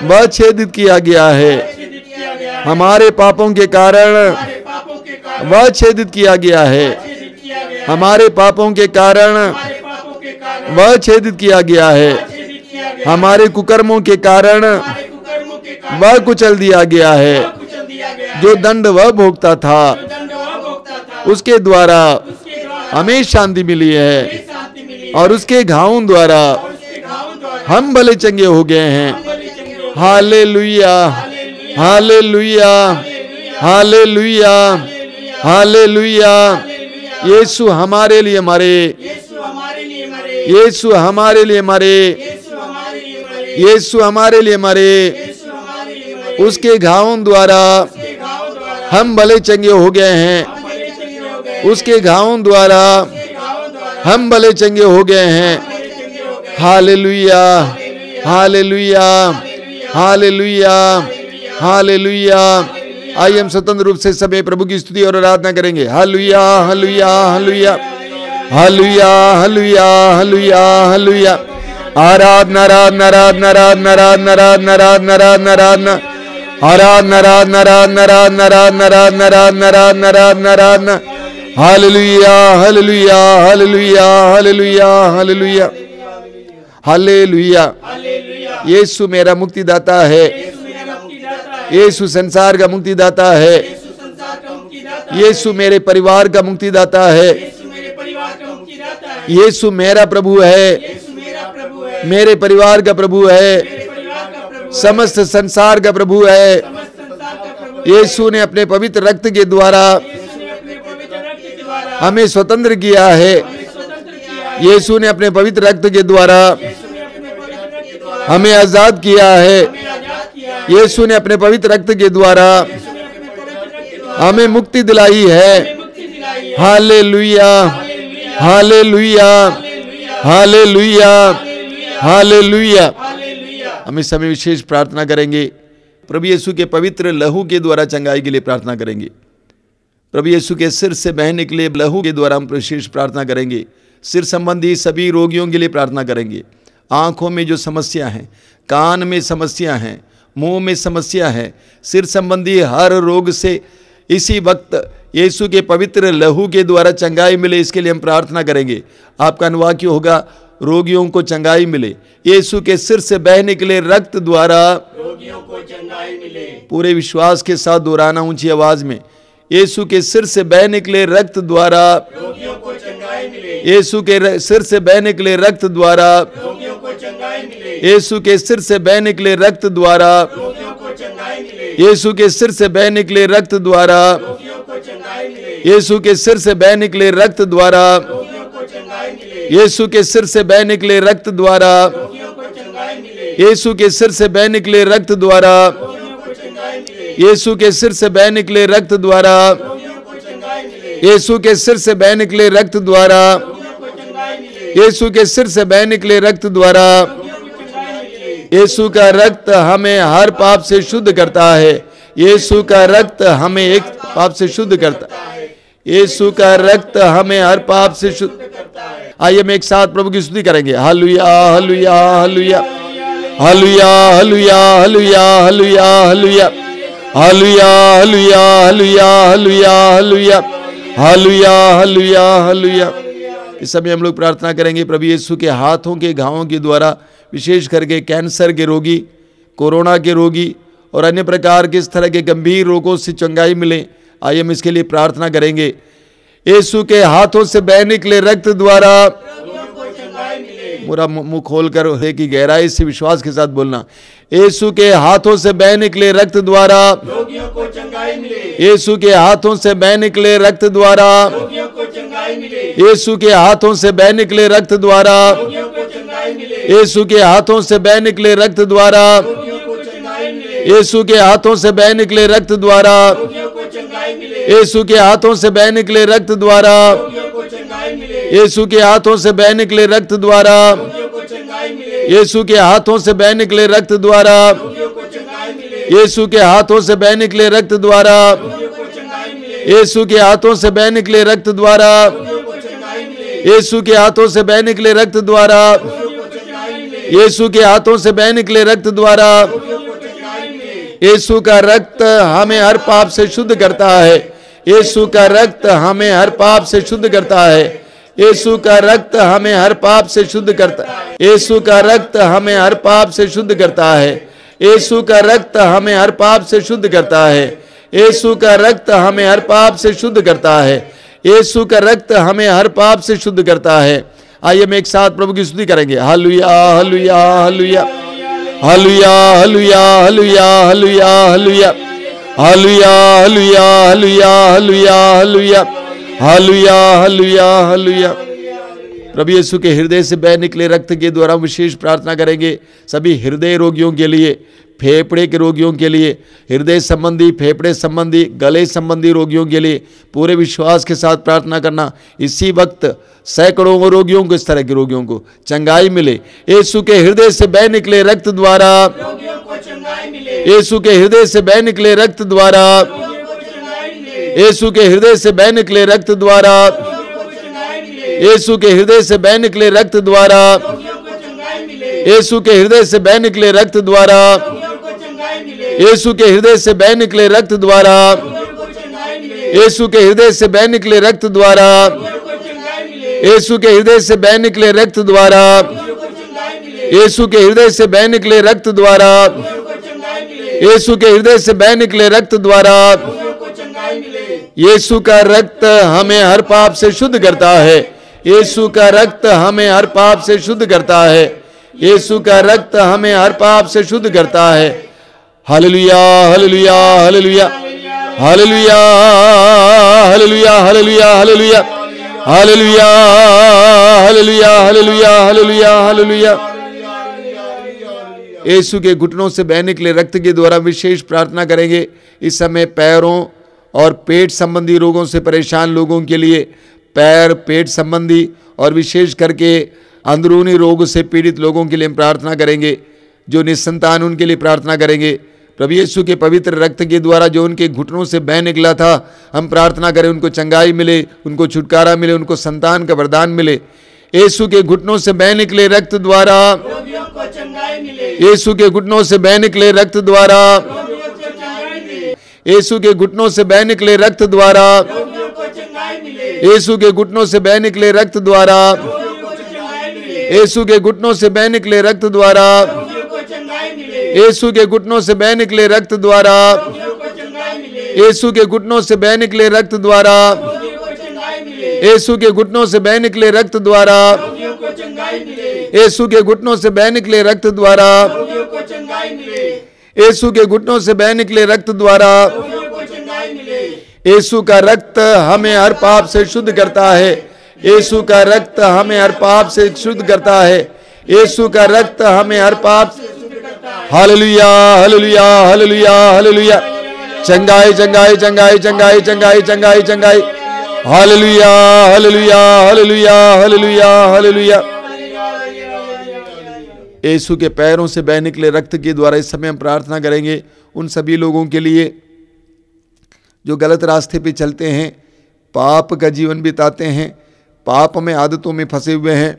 वह छेदित किया गया है, हमारे पापों के कारण वह छेदित किया गया है, हमारे पापों के कारण वह छेदित किया गया है, हमारे कुकर्मों के कारण वह कुचल दिया गया है। जो दंड वह भोगता था उसके द्वारा हमें शांति मिली है, और उसके घावों द्वारा हम भले चंगे हो गए हैं। हालेलुया हालेलुया हालेलुया हालेलुया। यीशु हमारे लिए मरे, यीशु हमारे लिए मरे, यीशु हमारे लिए मरे। उसके घावों द्वारा हम भले चंगे हो गए हैं, उसके घावों द्वारा हम भले चंगे हो गए हैं। हालेलुया हालेलुया हालेलुया हालेलुया। आइए हम स्वतंत्र रूप से सभी प्रभु की स्तुति और आराधना करेंगे। हालेलुया हालेलुया हालेलुया हालेलुया हालेलुया हालेलुया हालेलुया। आराधना आराधना आराधना आराधना आराधना आराधना आराधना आराधना आराधना आराधना आराधना आराधना आराधना आराधना आराधना आराधना आराधना। हालेलुया हालेलुया हालेलुया हालेलुया हालेलुया हालेलुया। यीशु मेरा मुक्तिदाता है, यीशु संसार का मुक्तिदाता है, यीशु मेरे परिवार का मुक्तिदाता है, यीशु मेरा प्रभु है, मेरे परिवार का प्रभु है, समस्त संसार का प्रभु है। यीशु ने अपने पवित्र रक्त के द्वारा हमें स्वतंत्र किया है, यीशु ने अपने पवित्र रक्त के द्वारा हमें आजाद किया है। यीशु ने अपने पवित्र रक्त के द्वारा हमें मुक्ति दिलाई है। हालेलुया, हालेलुया, हालेलुया, हालेलुया। हम इस समय विशेष प्रार्थना करेंगे। प्रभु यीशु के पवित्र लहू के द्वारा चंगाई के लिए प्रार्थना करेंगे। प्रभु यीशु के सिर से बह निकले लहू के द्वारा हम विशेष प्रार्थना करेंगे। सिर संबंधी सभी रोगियों के लिए प्रार्थना करेंगे। आंखों में जो समस्या है, कान में समस्या है, मुंह में समस्या है, सिर संबंधी हर रोग से इसी वक्त यीशु के पवित्र लहू के द्वारा चंगाई मिले, इसके लिए हम प्रार्थना करेंगे। आपका अनुवाक्य होगा, रोगियों को चंगाई मिले। यीशु के सिर से बह निकले रक्त द्वारा रोगियों को चंगाई मिले। पूरे विश्वास के साथ दोहराना ऊंची आवाज में। यीशु के सिर से बह निकले रक्त द्वारा रोगियों को चंगाई मिले। यीशु के सिर से बह निकले रक्त द्वारा रोगियों को चंगाई मिले। यीशु के सिर से बह निकले रक्त द्वारा रोगियों को चंगाई मिले। यीशु के सिर से बह निकले रक्त द्वारा रोगियों को चंगाई मिले। यीशु के सिर से बह निकले रक्त द्वारा रोगियों को चंगाई मिले। यीशु के सिर से बह निकले रक्त द्वारा रोगियों को चंगाई मिले। यीशु के सिर से बह निकले रक्त द्वारा रोगियों को चंगाई मिले। यीशु के सिर से बह निकले रक्त द्वारा रोगियों को चंगाई मिले। यीशु के सिर से बह निकले रक्त द्वारा रोगियों को चंगाई मिले। यीशु के सिर से बह निकले रक्त द्वारा रोगियों को चंगाई मिले। यीशु का रक्त हमें हर पाप से शुद्ध करता है। यीशु का रक्त हमें एक पाप से शुद्ध करता है। यीशु का रक्त हमें हर पाप से शुद्ध करता है। आइए हम एक साथ प्रभु की स्तुति करेंगे। हालेलुया, हालेलुया, हालेलुया, हालेलुया, हालेलुया, हालेलुया, हालेलुया, हालेलुया, हालेलुया, हालेलुया, हालेलुया, हालेलुया, हालेलुया, हालेलुया, हालेलुया। इस समय हम लोग प्रार्थना करेंगे प्रभु यीशु के हाथों के घावों के द्वारा विशेष करके कैंसर के रोगी, कोरोना के रोगी और अन्य प्रकार के इस तरह के गंभीर रोगों से चंगाई मिले। आइए हम इसके लिए प्रार्थना करेंगे। यीशु के हाथों से बह निकले रक्त द्वारा पूरा मुंह खोलकर की गहराई से विश्वास के साथ बोलना। यीशु के हाथों से बह निकले रक्त द्वारा रोगियों को चंगाई मिले। यीशु के हाथों से बह निकले रक्त द्वारा रोगियों को चंगाई मिले। यीशु के हाथों से बह निकले रक्त द्वारा रोगियों को चंगाई मिले। यीशु के हाथों से बह निकले रक्त द्वारा रोगियों को चंगाई मिले। यीशु के हाथों से बह निकले रक्त द्वारा रोगियों को चंगाई मिले। यीशु के हाथों से बह निकले रक्त द्वारा रोगियों को चंगाई मिले। यीशु के हाथों से बह निकले रक्त द्वारा रोगियों को चंगाई मिले। यीशु के हाथों से बह निकले रक्त द्वारा रोगियों को चंगाई मिले। यीशु के हाथों से बह निकले रक्त द्वारा रोगियों को चंगाई मिले। यीशु के हाथों से बह निकले रक्त द्वारा रोगियों को चंगाई मिले। यीशु के हाथों से बह निकले रक्त द्वारा रोगियों को चंगाई मिले। यीशु के हाथों से बह निकले रक्त द्वारा रोगियों को चंगाई मिले। यीशु का रक्त हमें हर पाप से शुद्ध करता है। यीशु का रक्त हमें हर पाप से शुद्ध करता है। यीशु का रक्त हमें हर पाप से शुद्ध करता है। यीशु का रक्त हमें हर पाप से शुद्ध करता है। यीशु का रक्त हमें हर पाप से शुद्ध करता है। यीशु का रक्त हमें हर पाप से शुद्ध करता है। यीशु का रक्त हमें हर पाप से शुद्ध करता है। आइए हम एक साथ प्रभु की स्तुति करेंगे। हालेलुया, हालेलुया, हालेलुया, हालेलुया, हालेलुया, हालेलुया, हालेलुया, हालेलुया, हालेलुया, हालेलुया, हालेलुया, हालेलुया, हालेलुया, हालेलुया, हालेलुया। प्रभु यीशु के हृदय से बह निकले रक्त के द्वारा विशेष प्रार्थना करेंगे सभी हृदय रोगियों के लिए, फेफड़े के रोगियों के लिए, हृदय संबंधी, फेफड़े संबंधी, गले संबंधी रोगियों के लिए पूरे विश्वास के साथ प्रार्थना करना। इसी वक्त सैकड़ों रोगियों को, इस तरह के रोगियों को चंगाई मिले। यीशु के हृदय से बह निकले रक्त द्वारा रोगियों को चंगाई मिले। यीशु के हृदय से बह निकले रक्त द्वारा रोगियों को चंगाई मिले। यीशु के हृदय से बह निकले रक्त द्वारा रोगियों को चंगाई मिले। यीशु के हृदय से बह निकले रक्त द्वारा रोगियों को चंगाई मिले। यीशु के हृदय से बह निकले रक्त द्वारा रोगियों को चंगाई मिले। यीशु के हृदय से बह निकले रक्त द्वारा रोगियों को चंगाई मिले। यीशु के हृदय से बह निकले रक्त द्वारा रोगियों को चंगाई मिले। यीशु के हृदय से बह निकले रक्त द्वारा रोगियों को चंगाई मिले। यीशु के हृदय से बह निकले रक्त द्वारा रोगियों को चंगाई मिले। यीशु के हृदय से बह निकले रक्त द्वारा रोगियों को चंगाई मिले। यीशु का रक्त हमें हर पाप से शुद्ध करता है। यीशु का रक्त हमें हर पाप से शुद्ध करता है। यीशु का रक्त हमें हर पाप से शुद्ध करता है। हालेलुया, हालेलुया, हालेलुया, हालेलुया, हालेलुया, हालेलुया, हालेलुया, हालेलुया हालेलुया हालेलुया हालेलुया हालेलुया। यीशु के घुटनों से बह निकले रक्त के द्वारा विशेष प्रार्थना करेंगे। इस समय पैरों और पेट संबंधी रोगों से परेशान लोगों के लिए, पैर पेट संबंधी और विशेष करके अंदरूनी रोग से पीड़ित लोगों के लिए प्रार्थना करेंगे। जो निसंतान उनके लिए प्रार्थना करेंगे। प्रभु यीशु के पवित्र रक्त के द्वारा जो उनके घुटनों से बह निकला था, हम प्रार्थना करें उनको चंगाई मिले, उनको छुटकारा मिले, उनको संतान का वरदान मिले। यीशु के घुटनों से बह निकले रक्त द्वारा, रोगियों को चंगाई मिले, यीशु के घुटनों से बह निकले रक्त द्वारा, रोगियों को चंगाई मिले, यीशु के घुटनों से बह निकले रक्त द्वारा, रोगियों को चंगाई मिले, यीशु के घुटनों से बह निकले रक्त द्वारा, रोगियों को चंगाई मिले, यीशु के घुटनों से बह निकले रक्त द्वारा, रोगियों को चंगाई मिले, यीशु के घुटनों से बह निकले रक्त द्वारा, रोगियों को चंगाई मिले, यीशु के घुटनों से बह निकले रक्त द्वारा, रोगियों को चंगाई मिले, यीशु के घुटनों से बह निकले रक्त द्वारा, रोगियों को चंगाई मिले, यीशु के घुटनों से बह निकले रक्त द्वारा, रोगियों को चंगाई मिले, यीशु के घुटनों से बह निकले रक्त द्वारा। रोगियों को चंगाई मिले, यीशु का रक्त हमें हर पाप से शुद्ध करता है। यीशु का रक्त हमें हर पाप से शुद्ध करता है। यीशु का रक्त हमें हर पाप। हालेलुया हालेलुया हालेलुया हालेलुया। चंगाई चंगाई चंगाई चंगाई चंगाई चंगाई चंगाई। हालेलुया हालेलुया हालेलुया हालेलुया हालेलुया। यीशु के पैरों से बह निकले रक्त के द्वारा इस समय हम प्रार्थना करेंगे उन सभी लोगों के लिए जो गलत रास्ते पे चलते हैं, पाप का जीवन बिताते हैं, पाप में आदतों में फंसे हुए हैं।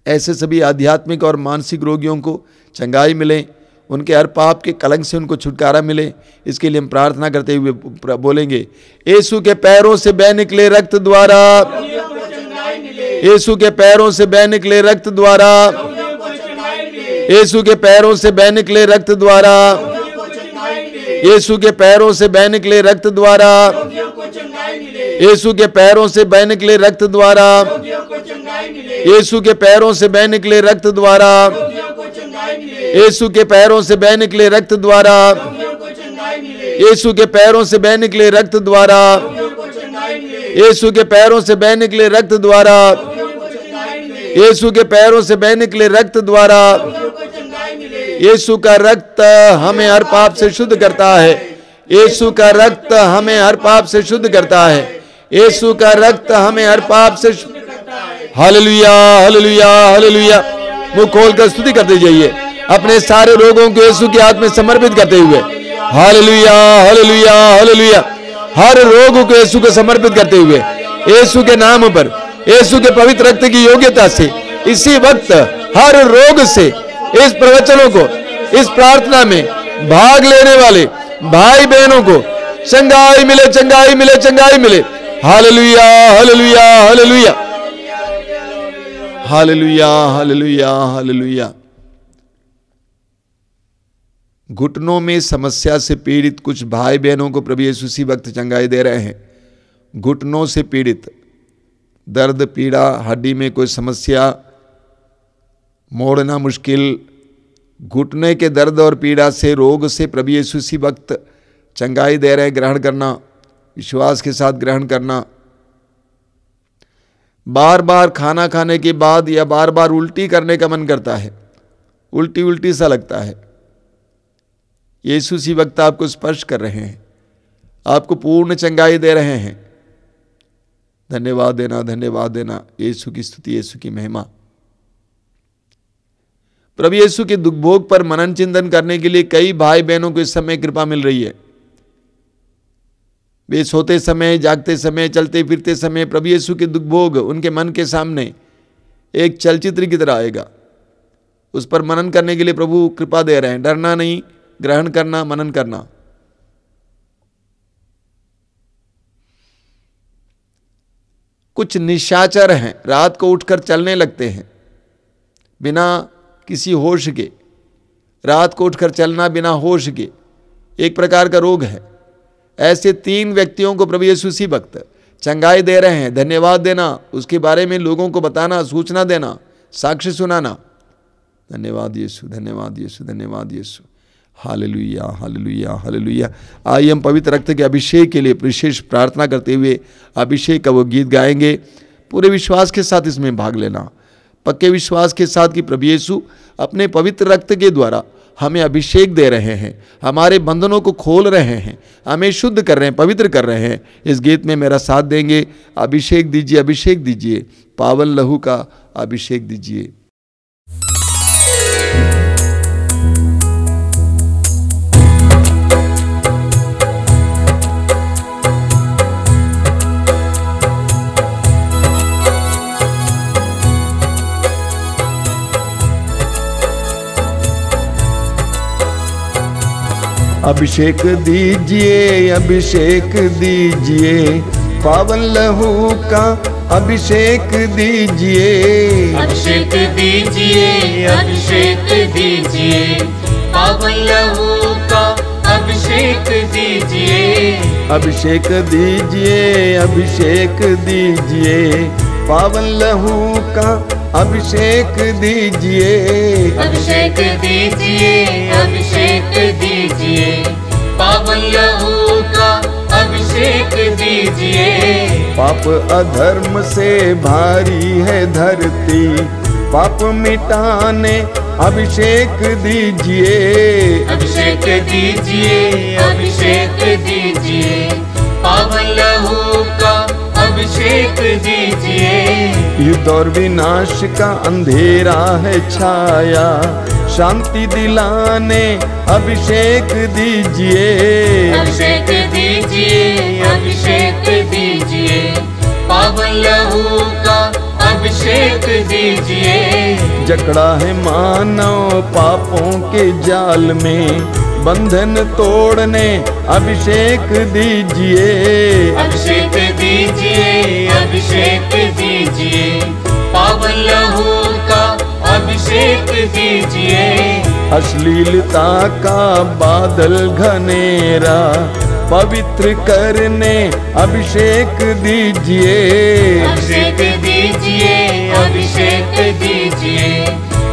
ऐसे सभी आध्यात्मिक और मानसिक रोगियों को चंगाई मिले, उनके हर पाप के कलंक से उनको छुटकारा मिले। इसके लिए हम प्रार्थना करते हुए बोलेंगे, यीशु के पैरों से बह निकले रक्त द्वारा, रोगियों को चंगाई मिले, यीशु के पैरों से बह निकले रक्त द्वारा, रोगियों को चंगाई मिले, यीशु के पैरों से बह निकले रक्त द्वारा, रोगियों को चंगाई मिले, यीशु के पैरों से बह निकले रक्त द्वारा, रोगियों को चंगाई मिले, यीशु के पैरों से बह निकले रक्त द्वारा, रोगियों को चंगाई मिले, यीशु के पैरों से बह निकले रक्त द्वारा, रोगियों को चंगाई मिले, यीशु के पैरों से बह निकले रक्त द्वारा, रोगियों को चंगाई मिले, यीशु के पैरों से बह निकले रक्त द्वारा, रोगियों को चंगाई मिले, यीशु के पैरों से बह निकले रक्त द्वारा, रोगियों को चंगाई मिले, यीशु के पैरों से बह निकले रक्त द्वारा। रोगियों को चंगाई मिले, यीशु का रक्त हमें हर पाप से शुद्ध करता है। यीशु का रक्त हमें हर पाप से शुद्ध करता है। यीशु का रक्त हमें हर पाप से हालेलुया हालेलुया हालेलुया। मुंह खोलकर स्तुति करते जाइए अपने सारे रोगों को यीशु के हाथ में समर्पित करते हुए। हालेलुया हालेलुया हालेलुया। हर रोग को यीशु को समर्पित करते हुए यीशु के नाम पर, यीशु के पवित्र रक्त की योग्यता से इसी वक्त हर रोग से इस प्रवचनों को, इस प्रार्थना में भाग लेने वाले भाई बहनों को चंगाई मिले, चंगाई मिले, चंगाई मिले। हालेलुया हालेलुया हालेलुया हालेलुया हालेलुया हालेलुया। घुटनों में समस्या से पीड़ित कुछ भाई बहनों को प्रभु यीशु इसी वक्त चंगाई दे रहे हैं। घुटनों से पीड़ित, दर्द पीड़ा, हड्डी में कोई समस्या, मोड़ना मुश्किल, घुटने के दर्द और पीड़ा से, रोग से प्रभु यीशु इसी वक्त चंगाई दे रहे हैं। ग्रहण करना, विश्वास के साथ ग्रहण करना। बार बार खाना खाने के बाद या बार बार उल्टी करने का मन करता है, उल्टी उल्टी सा लगता है, यीशु इसी वक्त आपको स्पर्श कर रहे हैं, आपको पूर्ण चंगाई दे रहे हैं। धन्यवाद देना, धन्यवाद देना। यीशु की स्तुति, यीशु की महिमा। प्रभु यीशु के दुख भोग पर मनन चिंतन करने के लिए कई भाई बहनों को इस समय कृपा मिल रही है। वे सोते समय, जागते समय, चलते फिरते समय प्रभु यीशु के दुख भोग उनके मन के सामने एक चलचित्र की तरह आएगा। उस पर मनन करने के लिए प्रभु कृपा दे रहे हैं। डरना नहीं, ग्रहण करना, मनन करना। कुछ निशाचर हैं, रात को उठकर चलने लगते हैं बिना किसी होश के। रात को उठकर चलना बिना होश के एक प्रकार का रोग है। ऐसे 3 व्यक्तियों को प्रभु यीशु इसी वक्त चंगाई दे रहे हैं। धन्यवाद देना, उसके बारे में लोगों को बताना, सूचना देना, साक्ष्य सुनाना। धन्यवाद यीशु, धन्यवाद यीशु, धन्यवाद यीशु। हालेलुया, हालेलुया, हालेलुया। आइए हम पवित्र रक्त के अभिषेक के लिए विशेष प्रार्थना करते हुए अभिषेक का वो गीत गाएंगे। पूरे विश्वास के साथ इसमें भाग लेना, पक्के विश्वास के साथ कि प्रभु यीशु अपने पवित्र रक्त के द्वारा हमें अभिषेक दे रहे हैं, हमारे बंधनों को खोल रहे हैं, हमें शुद्ध कर रहे हैं, पवित्र कर रहे हैं। इस गीत में मेरा साथ देंगे। अभिषेक दीजिए, अभिषेक दीजिए, पावन लहू का अभिषेक दीजिए। अभिषेक दीजिए, अभिषेक दीजिए, पावन लहू का अभिषेक दीजिए। अभिषेक दीजिए, अभिषेक दीजिए, पावन लहू का अभिषेक दीजिए। अभिषेक दीजिए, अभिषेक दीजिए, पावन लहू का अभिषेक दीजिए। अभिषेक दीजिए, अभिषेक दीजिए, पावन लहू का अभिषेक दीजिए। पाप अधर्म से भारी है धरती, पाप मिटाने अभिषेक दीजिए। अभिषेक दीजिए, अभिषेक दीजिए, पावन लहू का अभिषेक दीजिए। युद्ध और विनाश का अंधेरा है छाया, शांति दिलाने अभिषेक दीजिए। अभिषेक दीजिए, अभिषेक दीजिए, पावन लहू का अभिषेक दीजिए। जकड़ा है मानव पापों के जाल में, बंधन तोड़ने अभिषेक दीजिए। अभिषेक दीजिए, अभिषेक दीजिए, पावन लहू का अभिषेक दीजिए। अश्लीलता का बादल घनेरा पवित्र करने अभिषेक दीजिए। अभिषेक दीजिए, अभिषेक दीजिए,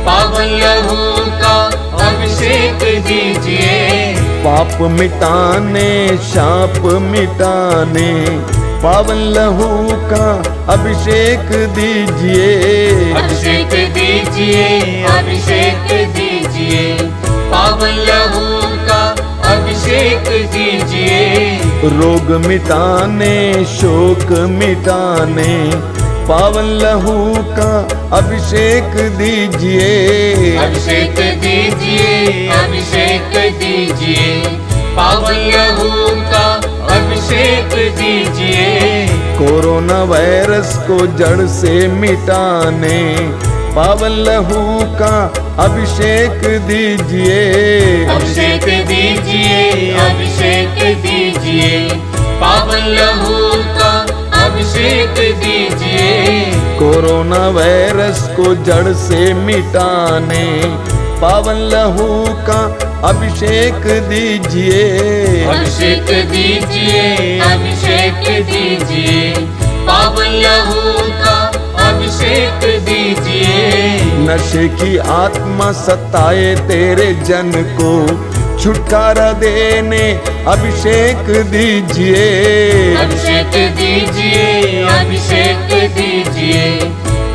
पावन लहू का अभिषेक दीजिए। पाप मिटाने, शाप मिटाने, पावन लहू का अभिषेक दीजिए। अभिषेक दीजिए, अभिषेक दीजिए, पावन लहू का अभिषेक दीजिए। रोग मिटाने, शोक मिटाने, पावन लहू का अभिषेक दीजिए। अभिषेक दीजिए, अभिषेक दीजिए, पावन लहू का अभिषेक दीजिए। कोरोना वायरस को जड़ से मिटाने, पावन लहू का अभिषेक दीजिए। अभिषेक दीजिए, अभिषेक दीजिए, पावन लहू का अभिषेक दीजिए। कोरोना वायरस को जड़ से मिटाने, पावन लहू का अभिषेक दीजिए। अभिषेक दीजिए, अभिषेक दीजिए, पावन लहू का अभिषेक दीजिए। नशे की आत्मा सताए तेरे जन को, छुटकारा देने अभिषेक दीजिए। अभिषेक दीजिए, अभिषेक दीजिए,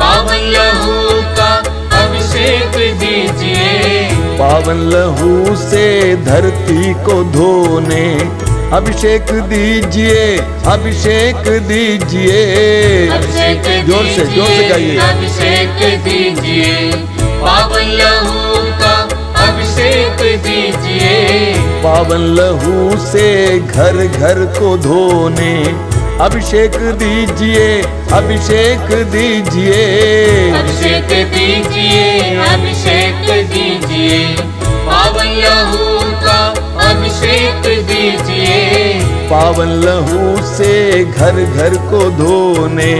पावन लहू का अभिषेक दीजिए। पावन लहू से धरती को धोने अभिषेक दीजिए, अभिषेक दीजिए। अभिषेक जोर से गाइए। अभिषेक दीजिए, पावन लहू का अभिषेक दीजिए। पावन लहू से घर घर को धोने अभिषेक दीजिए, अभिषेक दीजिए। अभिषेक दीजिए, अभिषेक दीजिए, पावन लहू का अभिषेक दीजिए। पावन लहू से घर घर को धोने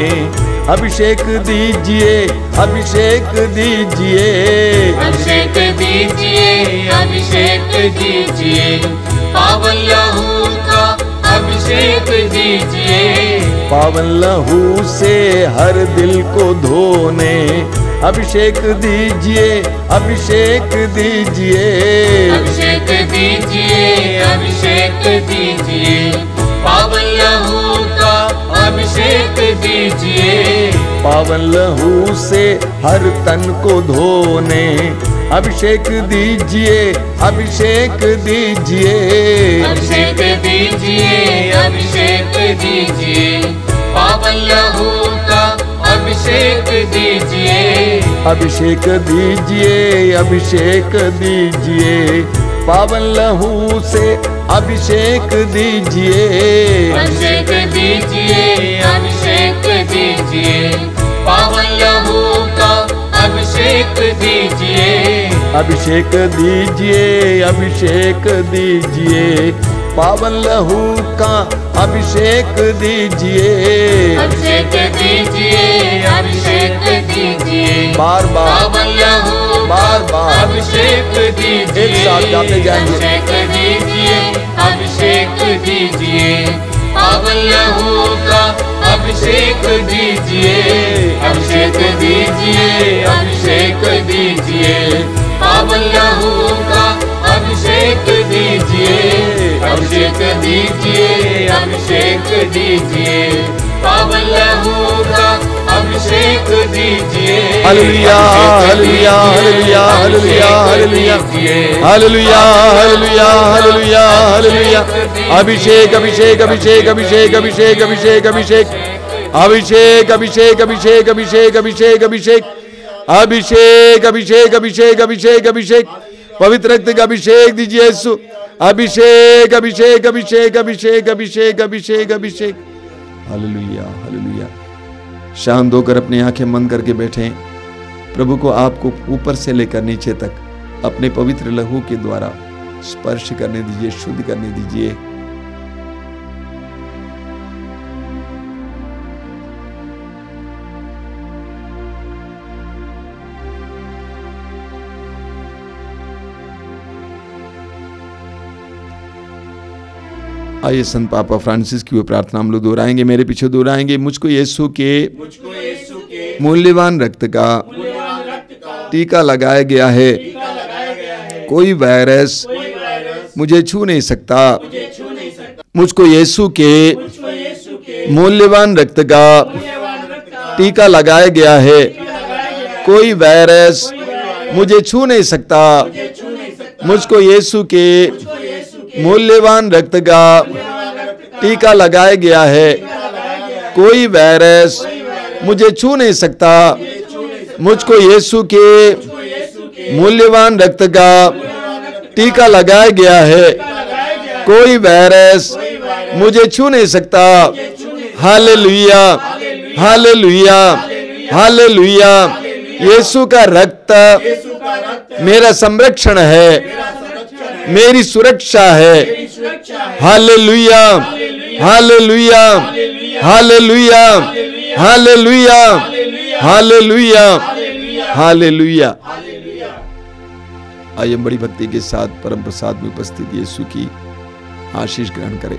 अभिषेक दीजिए, अभिषेक दीजिए। अभिषेक दीजिए, अभिषेक दीजिए, पावन लहू का अभिषेक दीजिए। पावन लहू से हर दिल को धोने अभिषेक दीजिए, अभिषेक दीजिए, अभिषेक दीजिए, अभिषेक दीजिए, पावन लहू का अभिषेक दीजिए, पावन लहू से हर तन को धोने अभिषेक दीजिए, अभिषेक दीजिए, अभिषेक दीजिए, अभिषेक दीजिए, पावन लहू का अभिषेक दीजिए, अभिषेक दीजिए, अभिषेक दीजिए, पावन लहू से अभिषेक दीजिए, अभिषेक दीजिए, अभिषेक दीजिए, पावन लहू का अभिषेक दीजिए, अभिषेक दीजिए, अभिषेक दीजिए, पावन लहू का अभिषेक दीजिए, अभिषेक दीजिए, अभिषेक दीजिए, बार बार पावन लहू बार बार अभिषेक दीजिए, एक साथ गाते जाएंगे। अभिषेक दीजिए, अभिषेक दीजिए, पावन लहू का अभिषेक दीजिए, अभिषेक दीजिए, अभिषेक दीजिए, पावन लहू का अभिषेक दीजिए, अभिषेक दीजिए, अभिषेक दीजिए, पावन लहू का अभिषेक दीजिए। हालेलुया, हालेलुया, हालेलुया, हालेलुया, हालेलुया, हालेलुया, हालेलुया, हालेलुया, हालेलुया। अभिषेक, अभिषेक, अभिषेक, अभिषेक, अभिषेक, अभिषेक, अभिषेक, अभिषेक, अभिषेक, अभिषेक, अभिषेक, अभिषेक, अभिषेक, अभिषेक, अभिषेक, अभिषेक, अभिषेक, अभिषेक, पवित्र रक्त का अभिषेक दीजिए यीशु। अभिषेक, अभिषेक, अभिषेक, अभिषेक, अभिषेक, अभिषेक, अभिषेक। Hallelujah, hallelujah. शांत होकर अपनी आंखें बंद करके बैठें। प्रभु को आपको ऊपर से लेकर नीचे तक अपने पवित्र लहू के द्वारा स्पर्श करने दीजिए, शुद्ध करने दीजिए। आइए संत पापा फ्रांसिस की वो प्रार्थना हम लोग दोहराएंगे, मेरे पीछे दोहराएंगे। मुझको यीशु के मूल्यवान रक्त का टीका लगाया गया है, कोई वायरस मुझे छू नहीं सकता। मुझको यीशु के मूल्यवान रक्त का टीका लगाया गया है, कोई वायरस मुझे छू नहीं सकता। मुझको यीशु के मूल्यवान रक्त का टीका लगाया गया है, कोई वायरस मुझे छू नहीं सकता। मुझको यीशु के मूल्यवान रक्त का टीका लगाया गया है, कोई वायरस मुझे छू नहीं सकता। हालेलुया, हालेलुया, हालेलुया। यीशु का रक्त मेरा संरक्षण है, मेरी सुरक्षा है। हालेलुया, हालेलुया, हालेलुया, हालेलुया, हालेलुया, हालेलुया। आइए बड़ी भक्ति के साथ परम प्रसाद में उपस्थित यीशु की आशीष ग्रहण करें।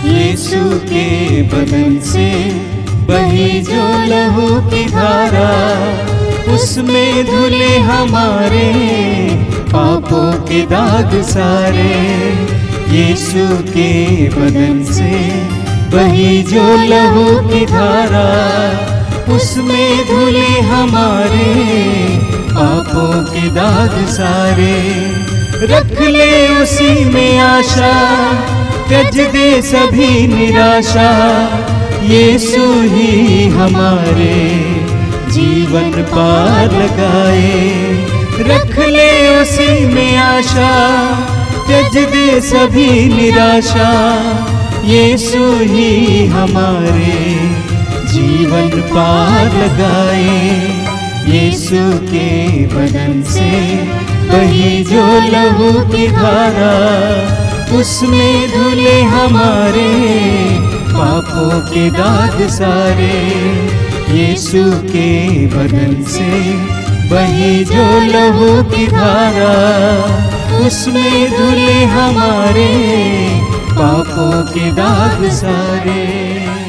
यीशु के बदन से बही जो लहू की धारा, उसमें धुले हमारे पापों के दाग सारे। यीशु के बदन से बही जो लहू की धारा, उसमें धुले हमारे पापों के दाग सारे। रख ले उसी में आशा, त्यज दे सभी निराशा। यीशु ही हमारे जीवन पार लगाए। रख ले उसी में आशा, त्यज दे सभी निराशा, यीशु ही हमारे जीवन पार लगाए। यीशु के बदन से बही जो लहू की धारा, उसमें धुले हमारे पापों के दाग सारे। यीशु के बदन से बही जो लहू की धारा, उसमें धुले हमारे पापों के दाग सारे।